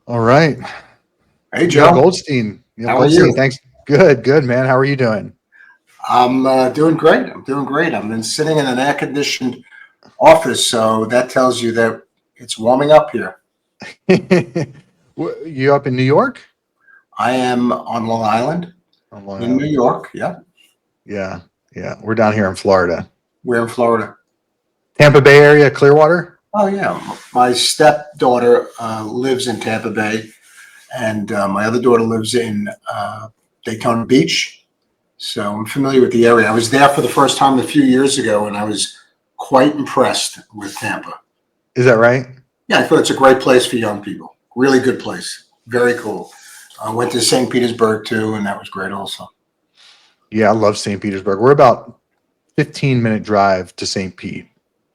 All right. Hey, Neal Joe. Goldstein. Neal How are Goldstein. you? Thanks. Good, man. How are you doing? I'm doing great. I'm doing great. I've been sitting in an air-conditioned office, so that tells you that it's warming up here. You up in New York? I am on Long Island On Long in New Island. York. Yeah, Yeah. Yeah. We're down here in Florida. we're in Florida. Tampa Bay area, Clearwater? Oh, yeah. My stepdaughter lives in Tampa Bay, and my other daughter lives in Daytona Beach. So I'm familiar with the area. I was there for the first time a few years ago, and I was quite impressed with Tampa. Is that right? Yeah, I thought it's a great place for young people. Really good place. Very cool. I went to St. Petersburg too, and that was great also. Yeah, I love St. Petersburg. We're about 15-minute drive to St. Pete.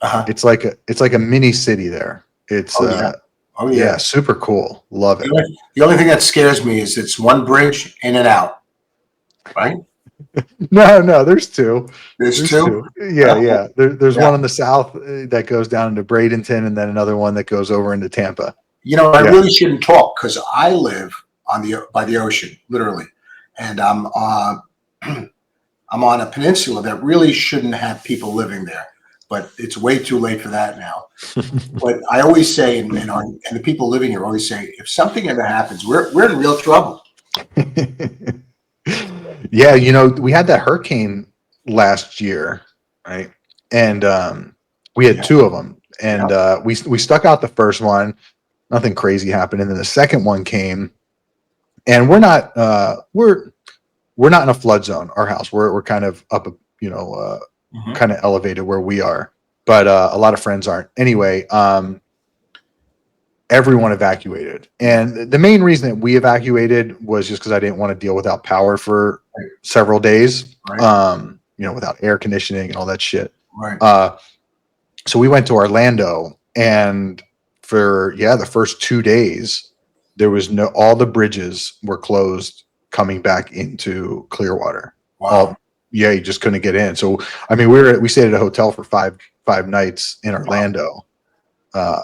Uh-huh. It's like a mini city there. It's Oh yeah. Oh yeah, yeah. super cool. Love it. The only thing that scares me is it's one bridge in and out, right? No, there's two. There's There's two. two. Yeah, yeah. There's Yeah. one in the south that goes down into Bradenton, and then another one that goes over into Tampa. I Yeah. really shouldn't talk because I live on the by the ocean, literally, and I'm on a peninsula that really shouldn't have people living there, but it's way too late for that now. But I always say, and the people living here always say, if something ever happens, we're in real trouble. Yeah, we had that hurricane last year, right? And we had Yeah, two of them, yeah, and we stuck out the first one. Nothing crazy happened, and then the second one came, and we're not in a flood zone. Our house, we're kind of up, hmm, kind of elevated where we are, but a lot of friends aren't. Anyway, everyone evacuated. yeah, And the main reason that we evacuated was just because I didn't want to deal without power for right, several days, right, without air conditioning and all that shit. right. Uh, so we went to Orlando, and for, the first 2 days, there was all the bridges were closed coming back into Clearwater. Wow, All, yeah, you just couldn't get in. So, I mean, we stayed at a hotel for five nights in wow, Orlando. Uh,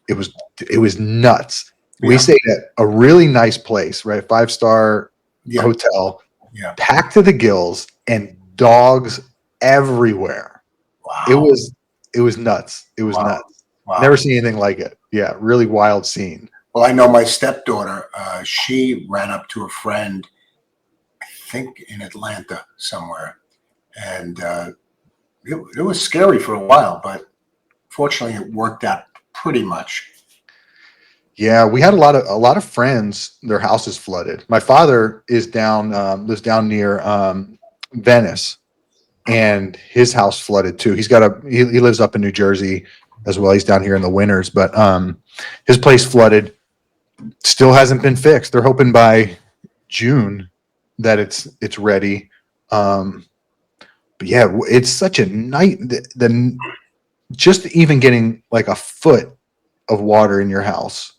it was it was nuts. We yeah, stayed at a really nice place, right? 5-star yeah, hotel, yeah. packed to the gills, and dogs everywhere. It Wow, was it was nuts. It was wow, nuts. Never wow. seen anything like it. Yeah, really wild scene. Well, I know my stepdaughter. She ran up to a friend, I think in Atlanta somewhere, and it was scary for a while, but fortunately, it worked out pretty much. Yeah, we had a lot of friends. Their houses flooded. My father lives down near Venice, and his house flooded too. He lives up in New Jersey as well. He's down here in the winters, but his place flooded. Still hasn't been fixed. They're hoping by June that it's ready. Um, but yeah, it's such a night. Just even getting like a foot of water in your house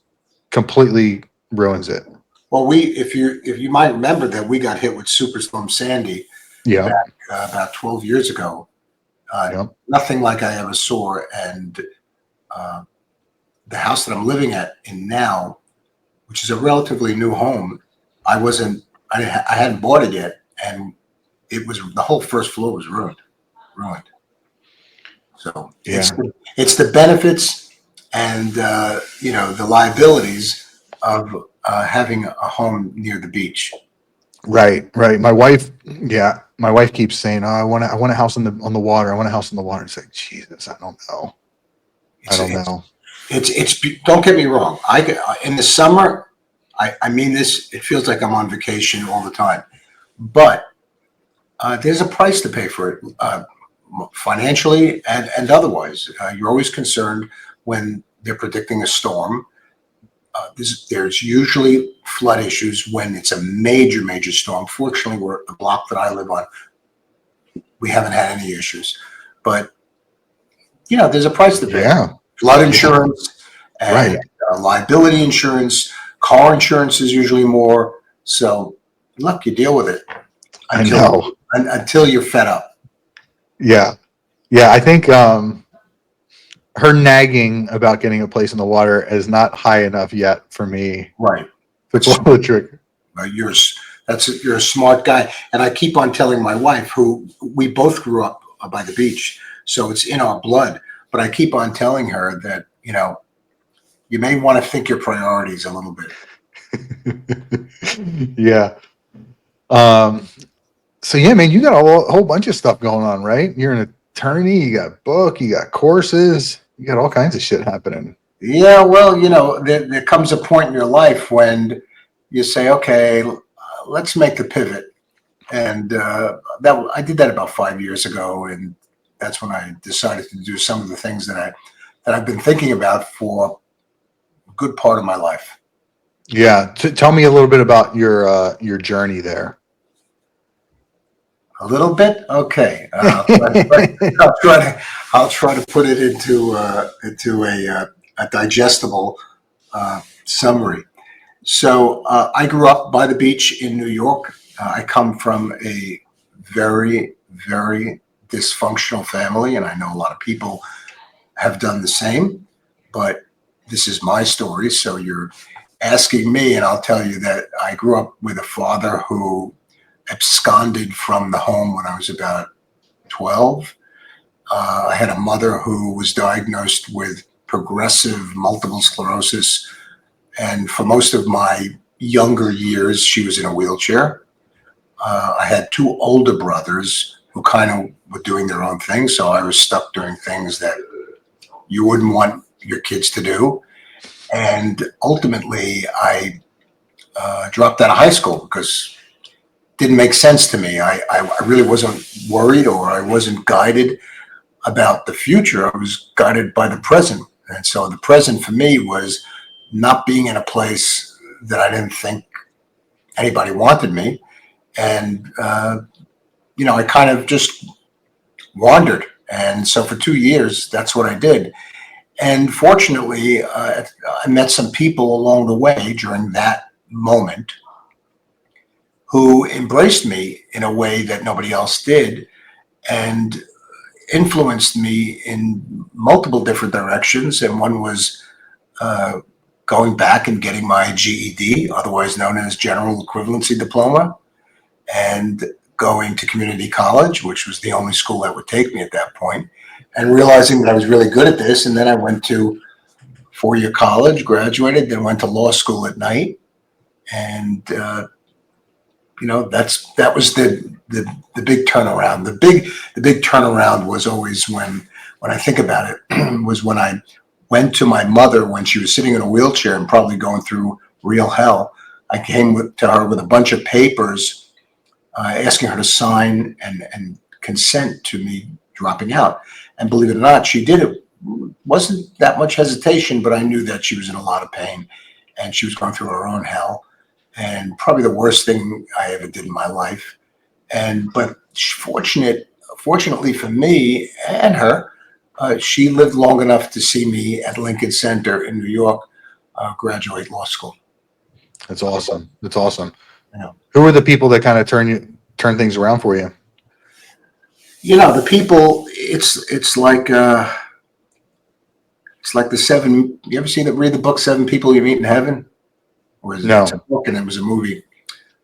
completely ruins it. Well, if you might remember that we got hit with Superstorm Sandy Yeah, back about 12 years ago. yeah, Nothing like I ever saw, and uh, the house that I'm living at in now, which is a relatively new home, I wasn't, I hadn't bought it yet, and it was the whole first floor was ruined. So yeah. it's the benefits and the liabilities of having a home near the beach. Right, right. My wife keeps saying, "Oh, I want a house on the water. I want a house on the water." It's like, Jesus, I don't know. I It's don't it's know. it's don't get me wrong. In the summer, I mean this. It feels like I'm on vacation all the time, but there's a price to pay for it, financially and otherwise. You're always concerned when they're predicting a storm. There's usually flood issues when it's a major storm. Fortunately, we're the block that I live on. We haven't had any issues, but there's a price to pay. Yeah, Flood yeah, insurance and right. liability insurance. Car insurance is usually more. So look, you deal with it I until know. until you're fed up. Yeah, yeah. I think her nagging about getting a place in the water is not high enough yet for me Right. to pull the trigger. You're a smart guy. And I keep on telling my wife, who we both grew up by the beach, so it's in our blood. But I keep on telling her that, you may want to think your priorities a little bit. Yeah. So yeah, man, you got a whole bunch of stuff going on, right? You're an attorney, you got a book, you got courses, you got all kinds of shit happening. Yeah, well, there comes a point in your life when you say, okay, let's make the pivot. And that I did that about 5 years ago, and that's when I decided to do some of the things that I've been thinking about for a good part of my life. Yeah, tell me a little bit about your journey there. A little bit, okay. I'll try to put it into a digestible summary. So I grew up by the beach in New York. I come from a very, very dysfunctional family, and I know a lot of people have done the same, but this is my story. So you're asking me, and I'll tell you that I grew up with a father who absconded from the home when I was about 12. I had a mother who was diagnosed with progressive multiple sclerosis, and for most of my younger years, she was in a wheelchair. I had two older brothers who kind of were doing their own thing, so I was stuck doing things that you wouldn't want your kids to do. And ultimately, I dropped out of high school because it didn't make sense to me. I really wasn't worried, or I wasn't guided about the future. I was guided by the present. And so the present for me was not being in a place that I didn't think anybody wanted me. And, I kind of just wandered. And so for 2 years, that's what I did. And fortunately, I met some people along the way during that moment who embraced me in a way that nobody else did, and influenced me in multiple different directions. And one was going back and getting my GED, otherwise known as General Equivalency Diploma, and going to community college, which was the only school that would take me at that point, and realizing that I was really good at this. And then I went to 4-year college, graduated, then went to law school at night. And, that was the big turnaround. The big turnaround was always when I think about it, was when I went to my mother when she was sitting in a wheelchair and probably going through real hell. I came to her with a bunch of papers asking her to sign and consent to me dropping out. And believe it or not, she did it. Wasn't that much hesitation, but I knew that she was in a lot of pain and she was going through her own hell, and probably the worst thing I ever did in my life. But fortunately for me and her, she lived long enough to see me at Lincoln Center in New York graduate law school. That's awesome. That's awesome. Yeah. Who are the people that kind of turn things around for you? The people. It's like the seven. You ever read the book Seven People You Meet in Heaven? No. It's a book and it was a movie.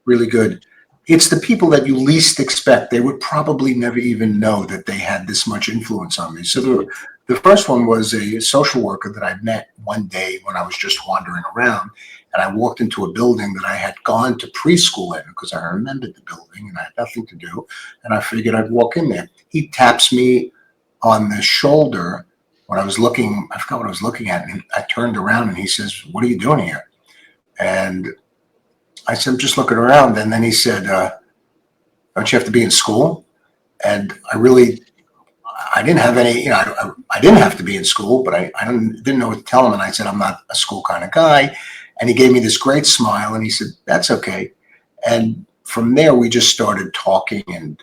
Really good. It's the people that you least expect. They would probably never even know that they had this much influence on me. So the first one was a social worker that I met one day when I was just wandering around. And I walked into a building that I had gone to preschool in because I remembered the building and I had nothing to do. And I figured I'd walk in there. He taps me on the shoulder when I was looking. I forgot what I was looking at. And I turned around and he says, "What are you doing here?" And I said, "I'm just looking around." And then he said, "Don't you have to be in school?" And I didn't have any, I didn't have to be in school, but I didn't know what to tell him. And I said, "I'm not a school kind of guy." And he gave me this great smile and he said, "That's okay." And from there, we just started talking and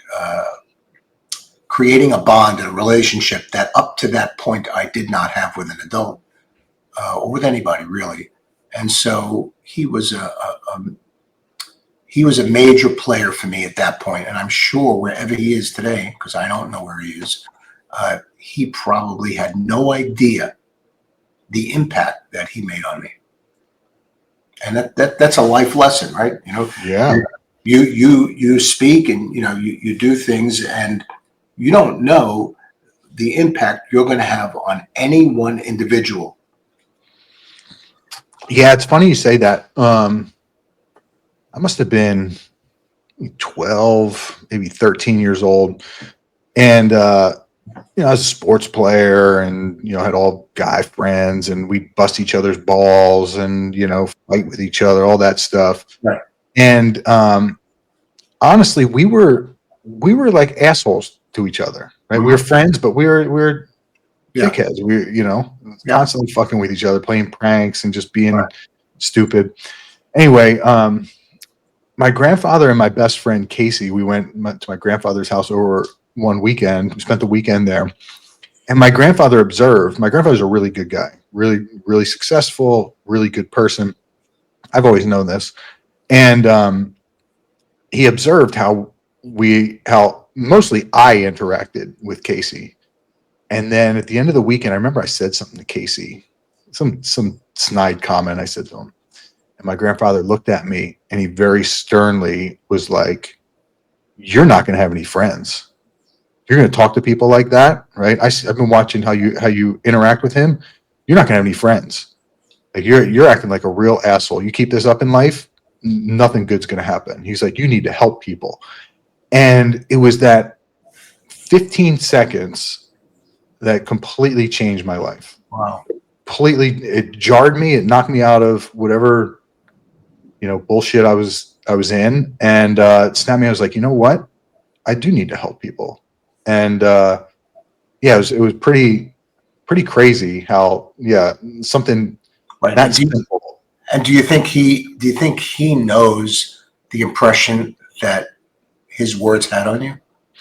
creating a bond and a relationship that up to that point, I did not have with an adult or with anybody really. And so he was a major player for me at that point. And I'm sure wherever he is today, because I don't know where he is, he probably had no idea the impact that he made on me. And that's a life lesson, right? Yeah. You speak, and you do things, and you don't know the impact you're going to have on any one individual. Yeah, it's funny you say that. I must have been 12, maybe 13 years old. And, I was a sports player and, had all guy friends and we'd bust each other's balls and, fight with each other, all that stuff. Right. And, honestly, we were like assholes to each other, right? We were friends, but we were Yeah. dickheads. Constantly fucking with each other, playing pranks and just being stupid. Anyway, my grandfather and my best friend Casey, we went to my grandfather's house over one weekend. We spent the weekend there, and my grandfather observed. My grandfather's a really good guy, really, really successful, really good person. I've always known this, and he observed how mostly I interacted with Casey. And then at the end of the weekend, I remember I said something to Casey, some snide comment I said to him. And my grandfather looked at me and he very sternly was like, "You're not going to have any friends. You're going to talk to people like that, right? I've been watching how you interact with him. You're not going to have any friends. Like you're acting like a real asshole. You keep this up in life, nothing good's going to happen." He's like, "You need to help people." And it was that 15 seconds that completely changed my life. Wow. Completely, it jarred me. It knocked me out of whatever bullshit I was in, and it snapped me. I was like, you know what? I do need to help people, and yeah, it was pretty crazy how something Right. that simple. And do you think he knows the impression that his words had on you?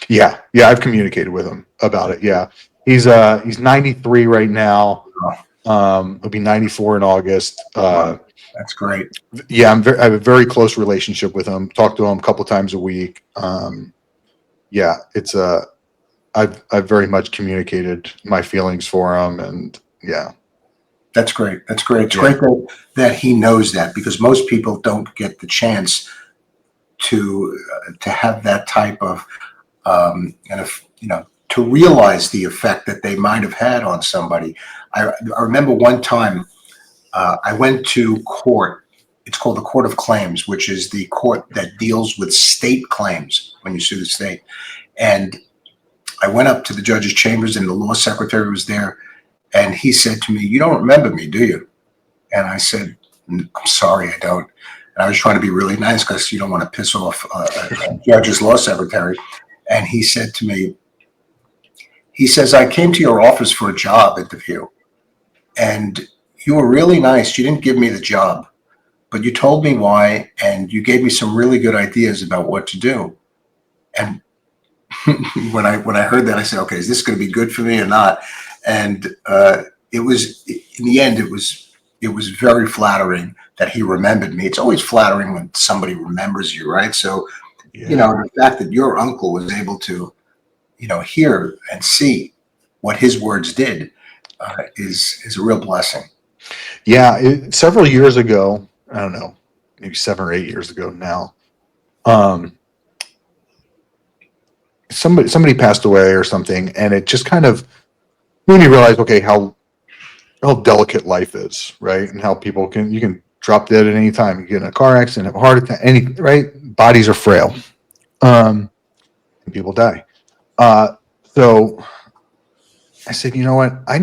Yeah, I've communicated with him about it. Yeah, he's 93 right now. He'll be 94 in August. That's great. Yeah, I have a very close relationship with him. Talk to him a couple times a week. Yeah, it's I've very much communicated my feelings for him, and yeah, That's great. That's great. It's great that he knows that, because most people don't get the chance to have that type of to realize the effect that they might have had on somebody. I remember one time I went to court. It's called the Court of Claims, which is the court that deals with state claims when you sue the state. And I went up to the judge's chambers, and the law secretary was there. And he said to me, "You don't remember me, do you?" And I said, "I'm sorry, I don't." And I was trying to be really nice because you don't want to piss off a judge's law secretary. And he said to me, he says, "I came to your office for a job interview, and you were really nice. You didn't give me the job, but you told me why, and you gave me some really good ideas about what to do." And when I heard that, I said, "Okay, is this going to be good for me or not?" And it was, in the end, it was very flattering that he remembered me. It's always flattering when somebody remembers you, right? So, the fact that your uncle was able to, hear and see what his words did is a real blessing. Yeah. Several years ago, I don't know, maybe 7 or 8 years ago now. Somebody passed away or something, and it just kind of made me realize, okay, how delicate life is, right? And how you can drop dead at any time. You get in a car accident, have a heart attack, right? Bodies are frail. And people die. So I said, you know what? I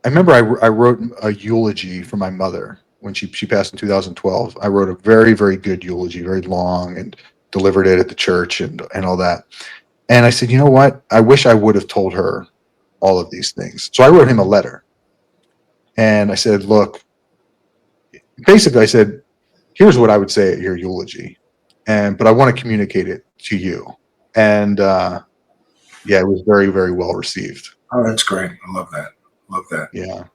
remember I wrote a eulogy for my mother when she passed in 2012. I wrote a very, very good eulogy, very long, and delivered it at the church and all that. And I said, you know what? I wish I would have told her all of these things. So I wrote him a letter. And I said, look, basically I said, here's what I would say at your eulogy. But I want to communicate it to you. And yeah, it was very, very well received. Oh, that's great. I love that. Love that. Yeah.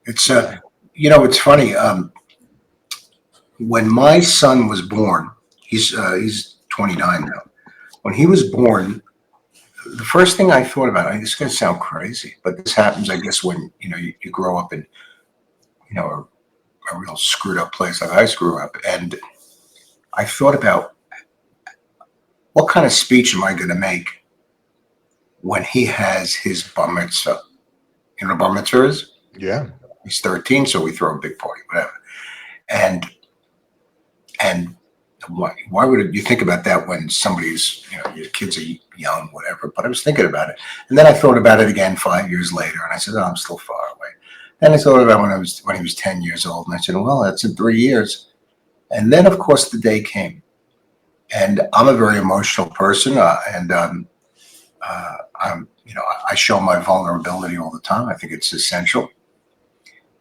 It's it's funny. When my son was born, he's 29 now. When he was born, the first thing I thought about, it's going to sound crazy, but this happens, I guess, when, you grow up in, a real screwed up place like I grew up. And I thought about what kind of speech am I going to make when he has his bar mitzvah. You know what bar mitzvah is? Yeah. He's 13, so we throw a big party, whatever. And why would you think about that when somebody's, your kids are young, whatever? But I was thinking about it. And then I thought about it again 5 years later, and I said, oh, I'm still far away. Then I thought about when he was 10 years old, and I said, well, that's in 3 years. And then, of course, the day came. And I'm a very emotional person, I show my vulnerability all the time. I think it's essential.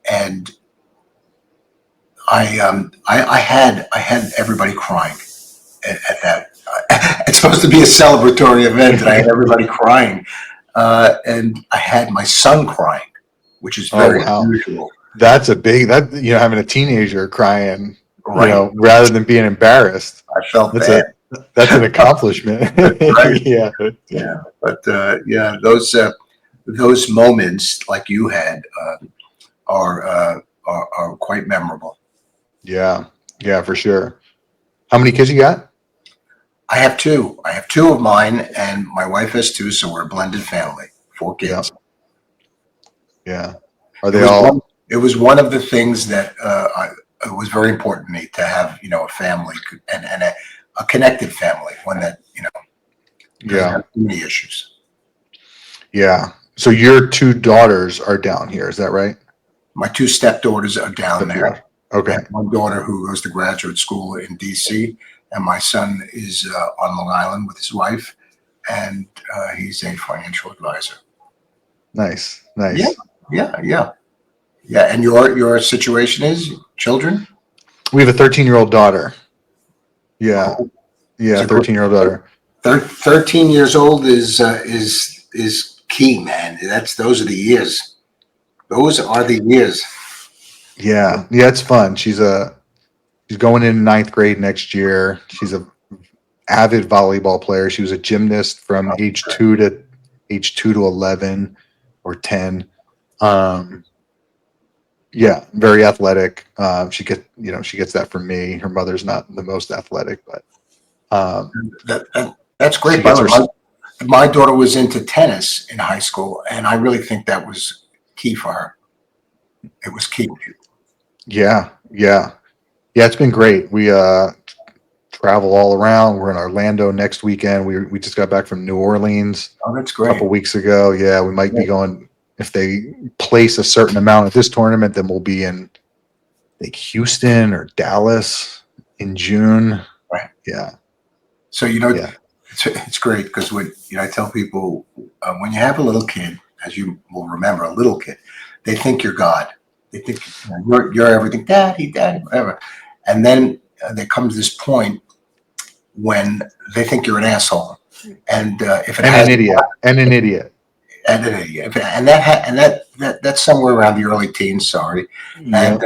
And I had everybody crying at that. It's supposed to be a celebratory event, and I had everybody crying, and I had my son crying, which is very unusual. That's a big having a teenager crying, Right. rather than being embarrassed. I felt bad. That's an accomplishment. Right. Yeah. But those moments like you had are quite memorable. Yeah, for sure. How many kids you got? I have two. I have two of mine, and my wife has two, so we're a blended family. 4 kids. Yeah. Are they all? It was one of the things that it was very important to me to have, a family and a connected family, one that doesn't have too many issues. Yeah. So your two daughters are down here, is that right? My two stepdaughters are down there. Okay. My daughter, who goes to graduate school in DC, and my son is on Long Island with his wife, and he's a financial advisor. Nice. Yeah. And your situation is children? We have a 13-year-old daughter. Yeah. Oh. Yeah, 13-year-old daughter. 13 years old is key, man. Those are the years. Those are the years. Yeah, it's fun. She's going in 9th grade next year. She's a avid volleyball player. She was a gymnast from age 2 to 11 or 10. Yeah, very athletic. She gets that from me. Her mother's not the most athletic, but that's great. By the way, my daughter was into tennis in high school, and I really think that was key for her. It was key. Yeah. It's been great. We travel all around. We're in Orlando next weekend. We just got back from New Orleans. Oh, that's great. A couple weeks ago. Yeah, we might be going, if they place a certain amount at this tournament, then we'll be in like Houston or Dallas in June. Right. Yeah. So it's great because when I tell people when you have a little kid, as you will remember, a little kid, they think you're God. They think you're everything, daddy, whatever. And then there comes this point when they think you're an asshole, and if it has an idiot, and that's somewhere around the early teens. Sorry, yeah.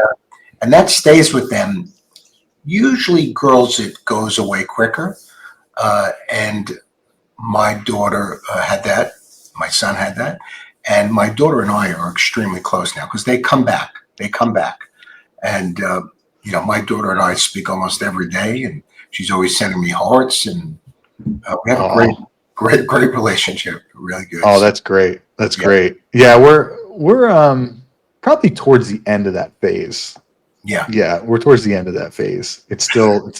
And that stays with them. Usually, girls, it goes away quicker. And my daughter had that. My son had that. And my daughter and I are extremely close now because they come back. And, my daughter and I speak almost every day, and she's always sending me hearts. And we have a great relationship. Really good. Oh, that's great. That's great. Yeah, we're probably towards the end of that phase. Yeah, we're towards the end of that phase. It still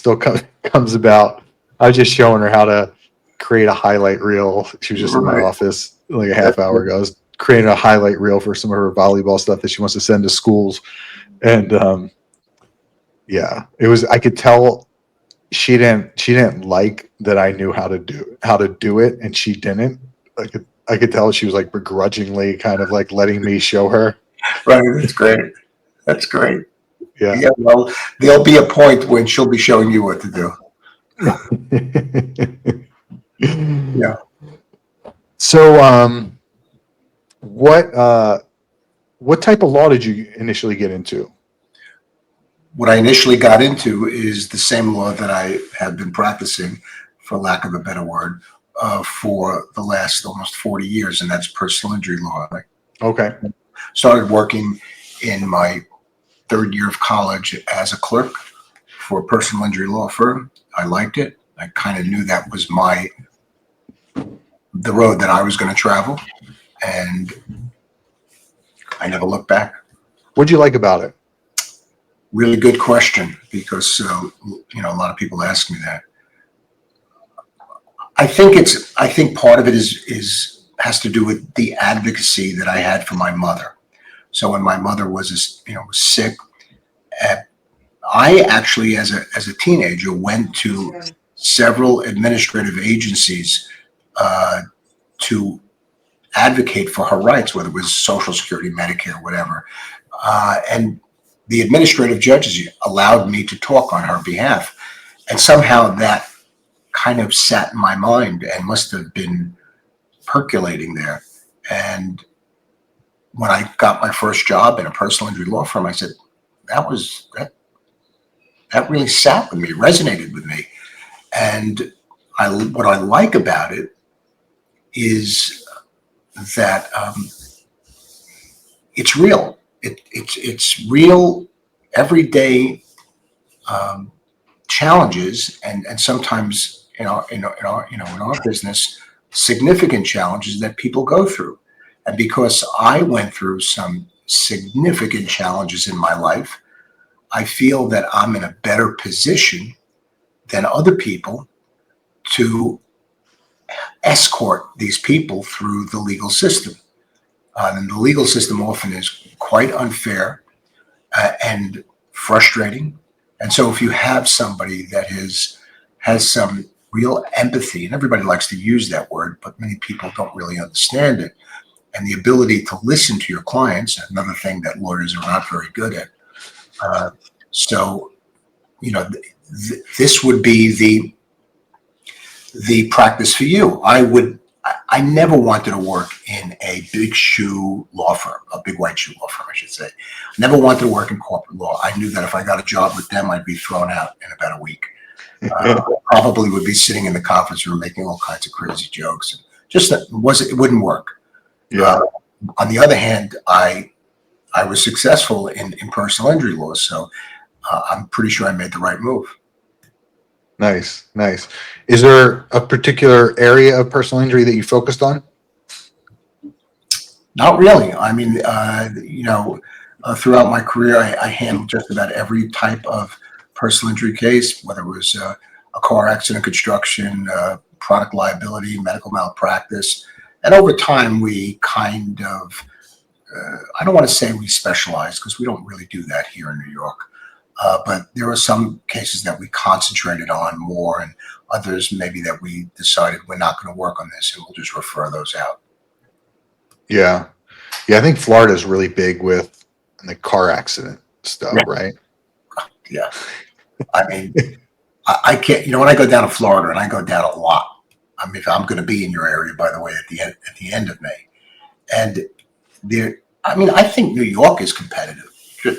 comes about. I was just showing her how to create a highlight reel. She was just in my office like a half hour ago. I was creating a highlight reel for some of her volleyball stuff that she wants to send to schools. And it was, I could tell she didn't like that I knew how to do it, and she didn't. I could tell she was like begrudgingly kind of like letting me show her. Right, that's great. Yeah. Well, there'll be a point when she'll be showing you what to do. Yeah. So, what type of law did you initially get into? What I initially got into is the same law that I have been practicing, for lack of a better word, for the last almost 40 years, and that's personal injury law. I Okay. started working in my third year of college as a clerk for a personal injury law firm. I liked it. I kind of knew that was the road that I was going to travel, and I never looked back. What'd you like about it? Really good question, because a lot of people ask me that. I think part of it has to do with the advocacy that I had for my mother. So when my mother was sick, I actually, as a teenager, went to several administrative agencies to advocate for her rights, whether it was Social Security, Medicare, whatever. And the administrative judges allowed me to talk on her behalf. And somehow that kind of sat in my mind and must have been percolating there. And when I got my first job in a personal injury law firm, I said, that really sat with me, resonated with me. And what I like about it is that it's real. It's real, everyday challenges, and sometimes in our business, significant challenges that people go through. And because I went through some significant challenges in my life, I feel that I'm in a better position than other people to escort these people through the legal system. And the legal system often is quite unfair and frustrating. And so if you have somebody that has some real empathy, and everybody likes to use that word, but many people don't really understand it, and the ability to listen to your clients, another thing that lawyers are not very good at. So, this would be the practice for you. I never wanted to work in a big shoe law firm, a big white shoe law firm, I should say. I never wanted to work in corporate law. I knew that if I got a job with them, I'd be thrown out in about a week. Probably would be sitting in the conference room making all kinds of crazy jokes. It wouldn't work. Yeah. On the other hand, I was successful in personal injury law, so I'm pretty sure I made the right move. Nice. Is there a particular area of personal injury that you focused on? Not really. I mean, throughout my career, I handled just about every type of personal injury case, whether it was a car accident, construction, product liability, medical malpractice. And over time, we kind of, I don't want to say we specialized, because we don't really do that here in New York. But there were some cases that we concentrated on more, and others maybe that we decided we're not going to work on this, and we'll just refer those out. Yeah. I think Florida is really big with the car accident stuff, Yeah. right? Yeah. I mean, I can't, when I go down to Florida, and I go down a lot. I mean, I'm going to be in your area, by the way, at the end of May. And I think New York is competitive.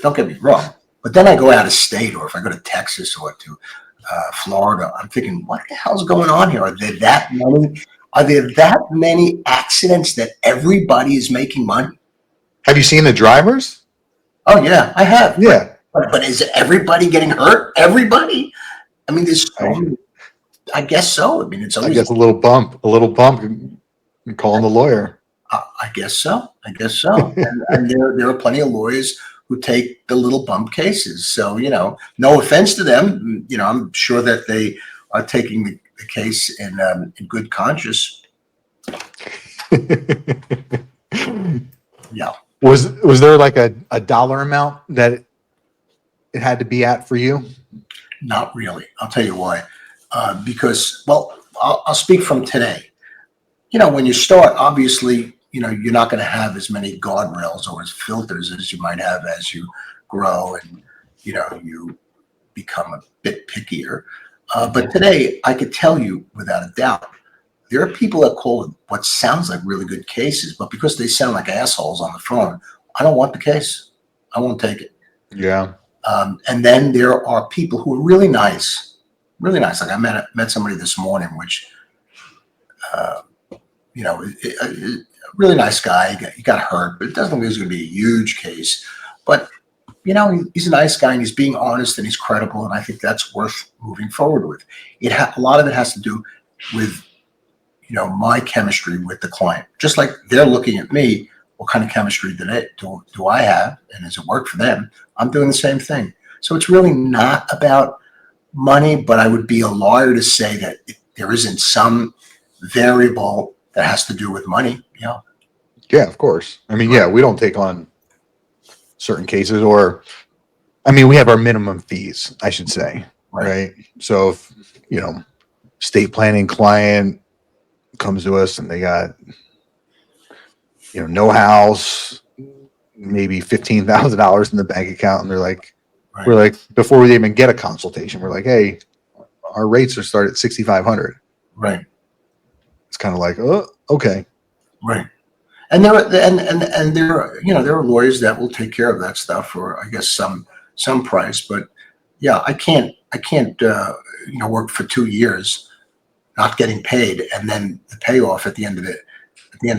Don't get me wrong. But then I go out of state, or if I go to Texas or to Florida, I'm thinking, what the hell's going on here? Are there that many accidents that everybody is making money? Have you seen the drivers? Oh yeah, I have. Yeah. But is everybody getting hurt? Everybody? I mean, there's so many. I guess so. I mean, it's always. I guess a little bump. You're calling the lawyer. I guess so. And there are plenty of lawyers who take the little bump cases. So, no offense to them. I'm sure that they are taking the case in good conscience. Yeah. Was there like a dollar amount that it had to be at for you? Not really. I'll tell you why. Because, well, I'll speak from today. When you start, obviously, you're not going to have as many guardrails or as filters as you might have as you grow and, you become a bit pickier. But today, I could tell you without a doubt, there are people that call what sounds like really good cases, but because they sound like assholes on the phone, I don't want the case. I won't take it. Yeah. And then there are people who are really nice. Like I met somebody this morning, which you know, a really nice guy. He got hurt, but it doesn't mean it's going to be a huge case. But you know, he's a nice guy and he's being honest and he's credible, and I think that's worth moving forward with. A lot of it has to do with, you know, my chemistry with the client. Just like they're looking at me, what kind of chemistry do I have, and does it work for them? I'm doing the same thing. So it's really not about money, but I would be a liar to say that there isn't some variable that has to do with money. You know? Yeah, of course. I mean, yeah, we don't take on certain cases, or I mean, we have our minimum fees, I should say, right? So if, you know, estate planning client comes to us and they got, you know, no house, maybe $15,000 in the bank account, and they're like, we're like, before we even get a consultation, we're like, hey, our rates are started at 6,500. Right. It's kind of like, oh, okay. Right. And there are, you know, there are lawyers that will take care of that stuff for, I guess, some price. But yeah, I can't you know, work for 2 years not getting paid, and then the payoff at the end of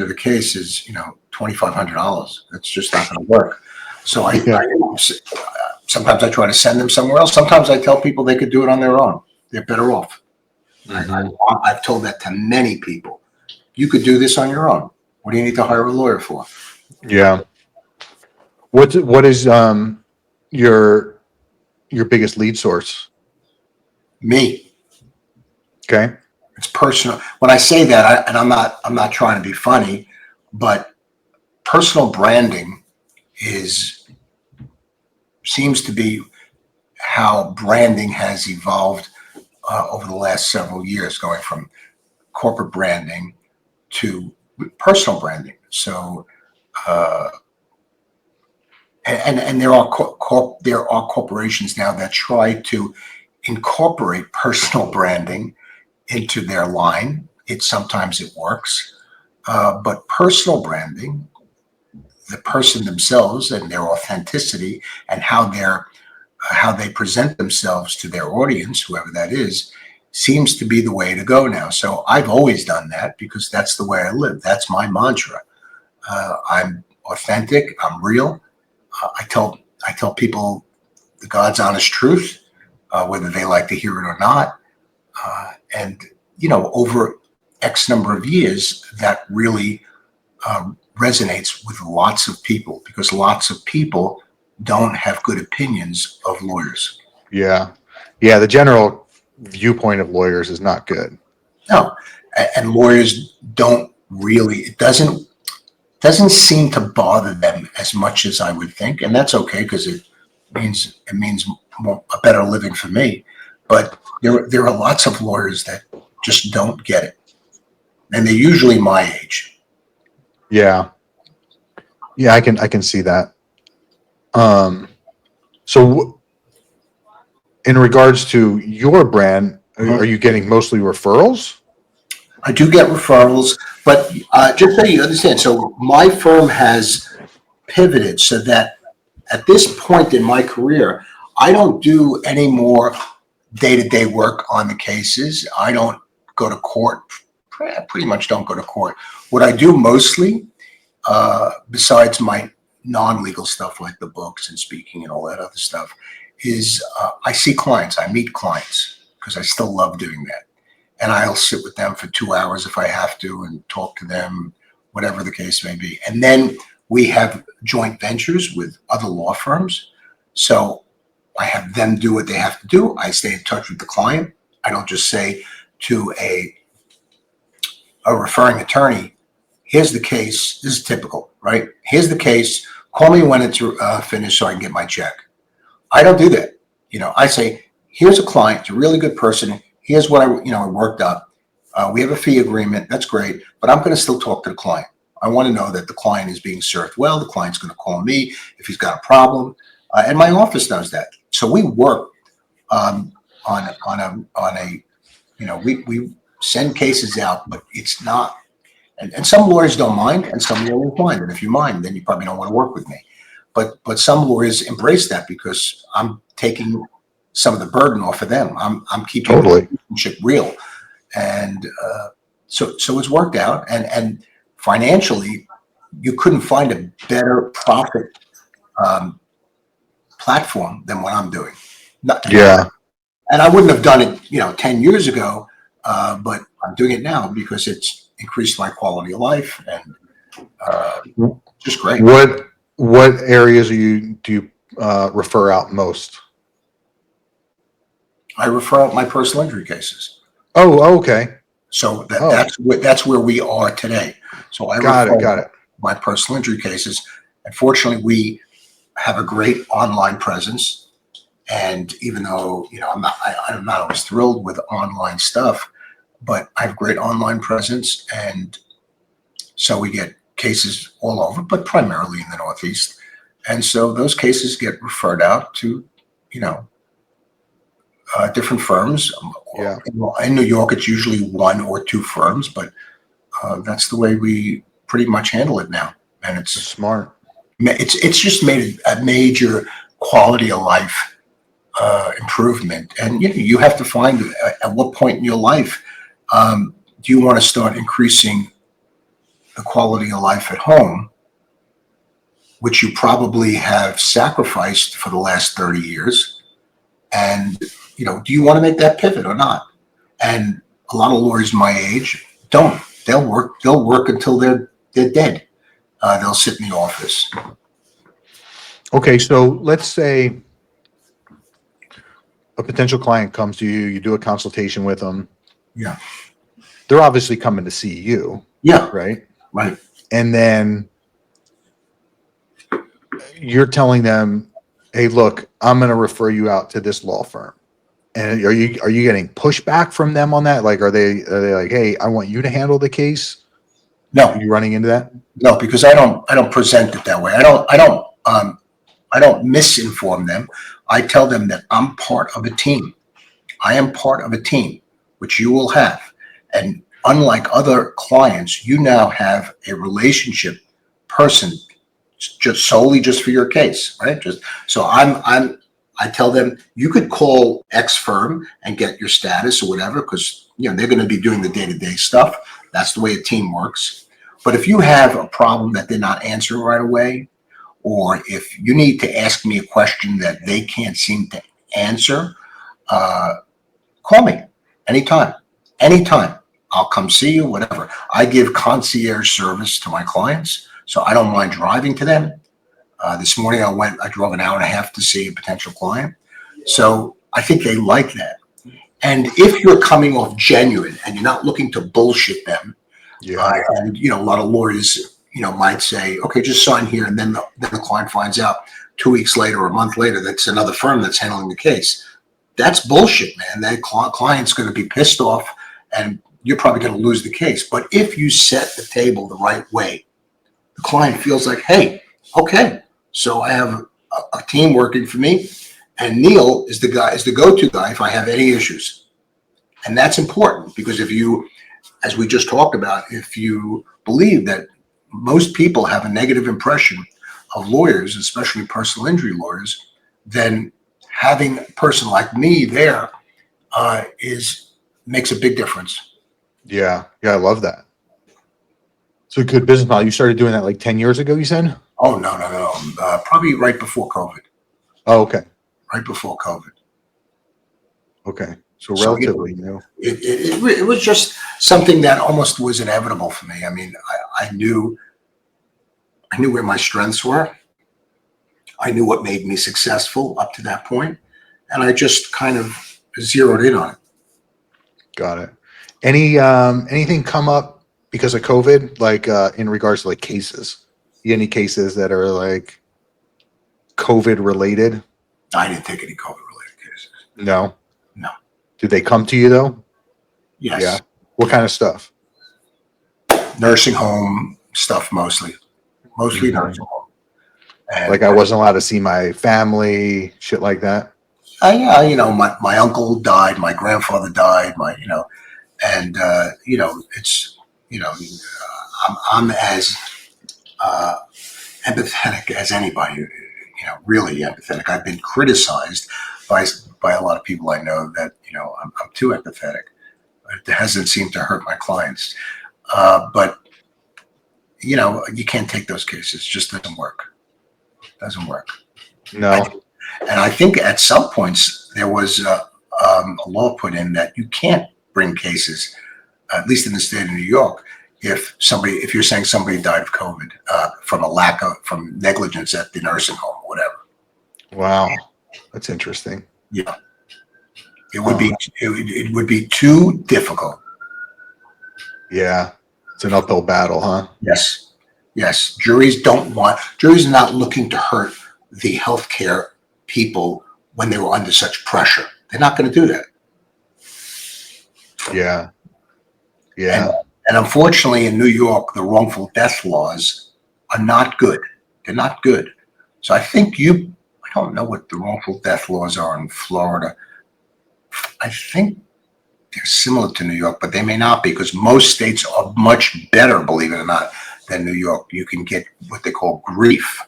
the case is, you know, $2,500. That's just not going to work. So sometimes I try to send them somewhere else. Sometimes I tell people they could do it on their own. They're better off. I've told that to many people. You could do this on your own. What do you need to hire a lawyer for? Yeah. What is your biggest lead source? Me. Okay. It's personal. When I say that, and I'm not trying to be funny, but personal branding seems to be how branding has evolved over the last several years, going from corporate branding to personal branding. So, and there are corporations now that try to incorporate personal branding into their line. Sometimes it works, but personal branding, the person themselves and their authenticity and how they present themselves to their audience, whoever that is, seems to be the way to go now. So I've always done that because that's the way I live. That's my mantra. I'm authentic. I'm real. I tell people the God's honest truth, whether they like to hear it or not. And you know, over X number of years, that really resonates with lots of people, because lots of people don't have good opinions of lawyers. Yeah. Yeah. The general viewpoint of lawyers is not good. No. And lawyers don't really, it doesn't seem to bother them as much as I would think. And that's okay, because it means a better living for me. But there are lots of lawyers that just don't get it. And they're usually my age. Yeah. Yeah, I can see that. So in regards to your brand, are you getting mostly referrals? I do get referrals, but just so you understand, so my firm has pivoted so that at this point in my career, I don't do any more day-to-day work on the cases. I don't go to court. Pretty much don't go to court. What I do mostly, besides my non-legal stuff like the books and speaking and all that other stuff, is I see clients. I meet clients because I still love doing that. And I'll sit with them for 2 hours if I have to and talk to them, whatever the case may be. And then we have joint ventures with other law firms. So I have them do what they have to do. I stay in touch with the client. I don't just say to a referring attorney, here's the case. This is typical, right? Here's the case. Call me when it's finished so I can get my check. I don't do that. You know, I say, here's a client. It's a really good person. Here's what I worked up. We have a fee agreement. That's great. But I'm going to still talk to the client. I want to know that the client is being served well. The client's going to call me if he's got a problem. And my office does that. So we work on a you know, we send cases out, but it's not, and some lawyers don't mind and some lawyers mind. And if you mind, then you probably don't want to work with me. But some lawyers embrace that because I'm taking some of the burden off of them. I'm keeping the relationship real. And so it's worked out, and financially, you couldn't find a better profit um, platform than what I'm doing. Not, Yeah. and I wouldn't have done it, 10 years ago, but I'm doing it now because it's increased my quality of life and just great. What areas do you refer out most? I refer out my personal injury cases. Oh, okay. So Oh, that's where we are today. So I got it. refer Got it. my personal injury cases. Unfortunately, we have a great online presence, and even though I'm not always thrilled with online stuff, but I have great online presence, and so we get cases all over, but primarily in the Northeast. And so those cases get referred out to, you know, different firms. Yeah. In New York, it's usually one or two firms, but that's the way we pretty much handle it now. And Smart. it's just made a major quality of life improvement. And you have to find at what point in your life do you want to start increasing the quality of life at home, which you probably have sacrificed for the last 30 years. And, do you want to make that pivot or not? And a lot of lawyers my age don't. They'll work until they're dead. They'll sit in the office. Okay, so let's say a potential client comes to you, you do a consultation with them. Yeah. They're obviously coming to see you, Yeah. right? Right. And then you're telling them, "Hey, look, I'm going to refer you out to this law firm." And are you getting pushback from them on that? Like, are they like, "Hey, I want you to handle the case"? Are No, you running into that? no, because I don't present it that way. I don't misinform them. I tell them that I'm part of a team. I am part of a team, which you will have. And unlike other clients, you now have a relationship person just for your case, right? Just so I tell them you could call X firm and get your status or whatever, because they're going to be doing the day-to-day stuff. That's the way a team works. But if you have a problem that they're not answering right away, or if you need to ask me a question that they can't seem to answer, uh, call me anytime. Anytime. I'll come see you, whatever. I give concierge service to my clients, so I don't mind driving to them. This morning I drove an hour and a half to see a potential client. So I think they like that. And if you're coming off genuine and you're not looking to bullshit them, Yeah. and a lot of lawyers, might say, okay, just sign here, and then the client finds out 2 weeks later or a month later that's another firm that's handling the case. That's bullshit, man. That client's going to be pissed off, and you're probably going to lose the case. But if you set the table the right way, the client feels like, hey, okay, so I have a team working for me, and Neal is the go-to guy if I have any issues. And that's important because if you, as we just talked about, if you believe that most people have a negative impression of lawyers, especially personal injury lawyers, then having a person like me there is makes a big difference. Yeah. Yeah. I love that. So good business model. You started doing that like 10 years ago, you said? Oh no, probably right before COVID. Oh, okay. Right before COVID. Okay. So So relatively new. it was just something that almost was inevitable for me. I mean, I knew where my strengths were. I knew what made me successful up to that point, and I just kind of zeroed in on it. Got it. Anything come up because of COVID, like in regards to like cases? Any cases that are like COVID related? I didn't take any COVID related cases. No. No. Did they come to you though? Yeah. Yes. What kind of stuff? Nursing home stuff mostly. Mostly Mhm. nursing home. And Like I wasn't allowed to see my family, shit like that. yeah, my uncle died, my grandfather died, and it's I'm as uh, empathetic as anybody. Really empathetic. I've been criticized by by a lot of people I know that I'm too empathetic. It hasn't seemed to hurt my clients. But you can't take those cases. It just doesn't work. Doesn't work. No. And I think at some points there was a law put in that you can't bring cases, at least in the state of New York, if you're saying somebody died of COVID from negligence at the nursing home or whatever. Wow. That's interesting. Yeah. It would be too difficult. Yeah. It's an uphill battle, huh? Yes. Yes. Juries are not looking to hurt the healthcare people when they were under such pressure. They're not going to do that. Yeah. Yeah. And unfortunately, in New York, the wrongful death laws are not good. They're not good. So I don't know what the wrongful death laws are in Florida. I think they're similar to New York, but they may not be, because most states are much better, believe it or not, than New York. You can get what they call grief,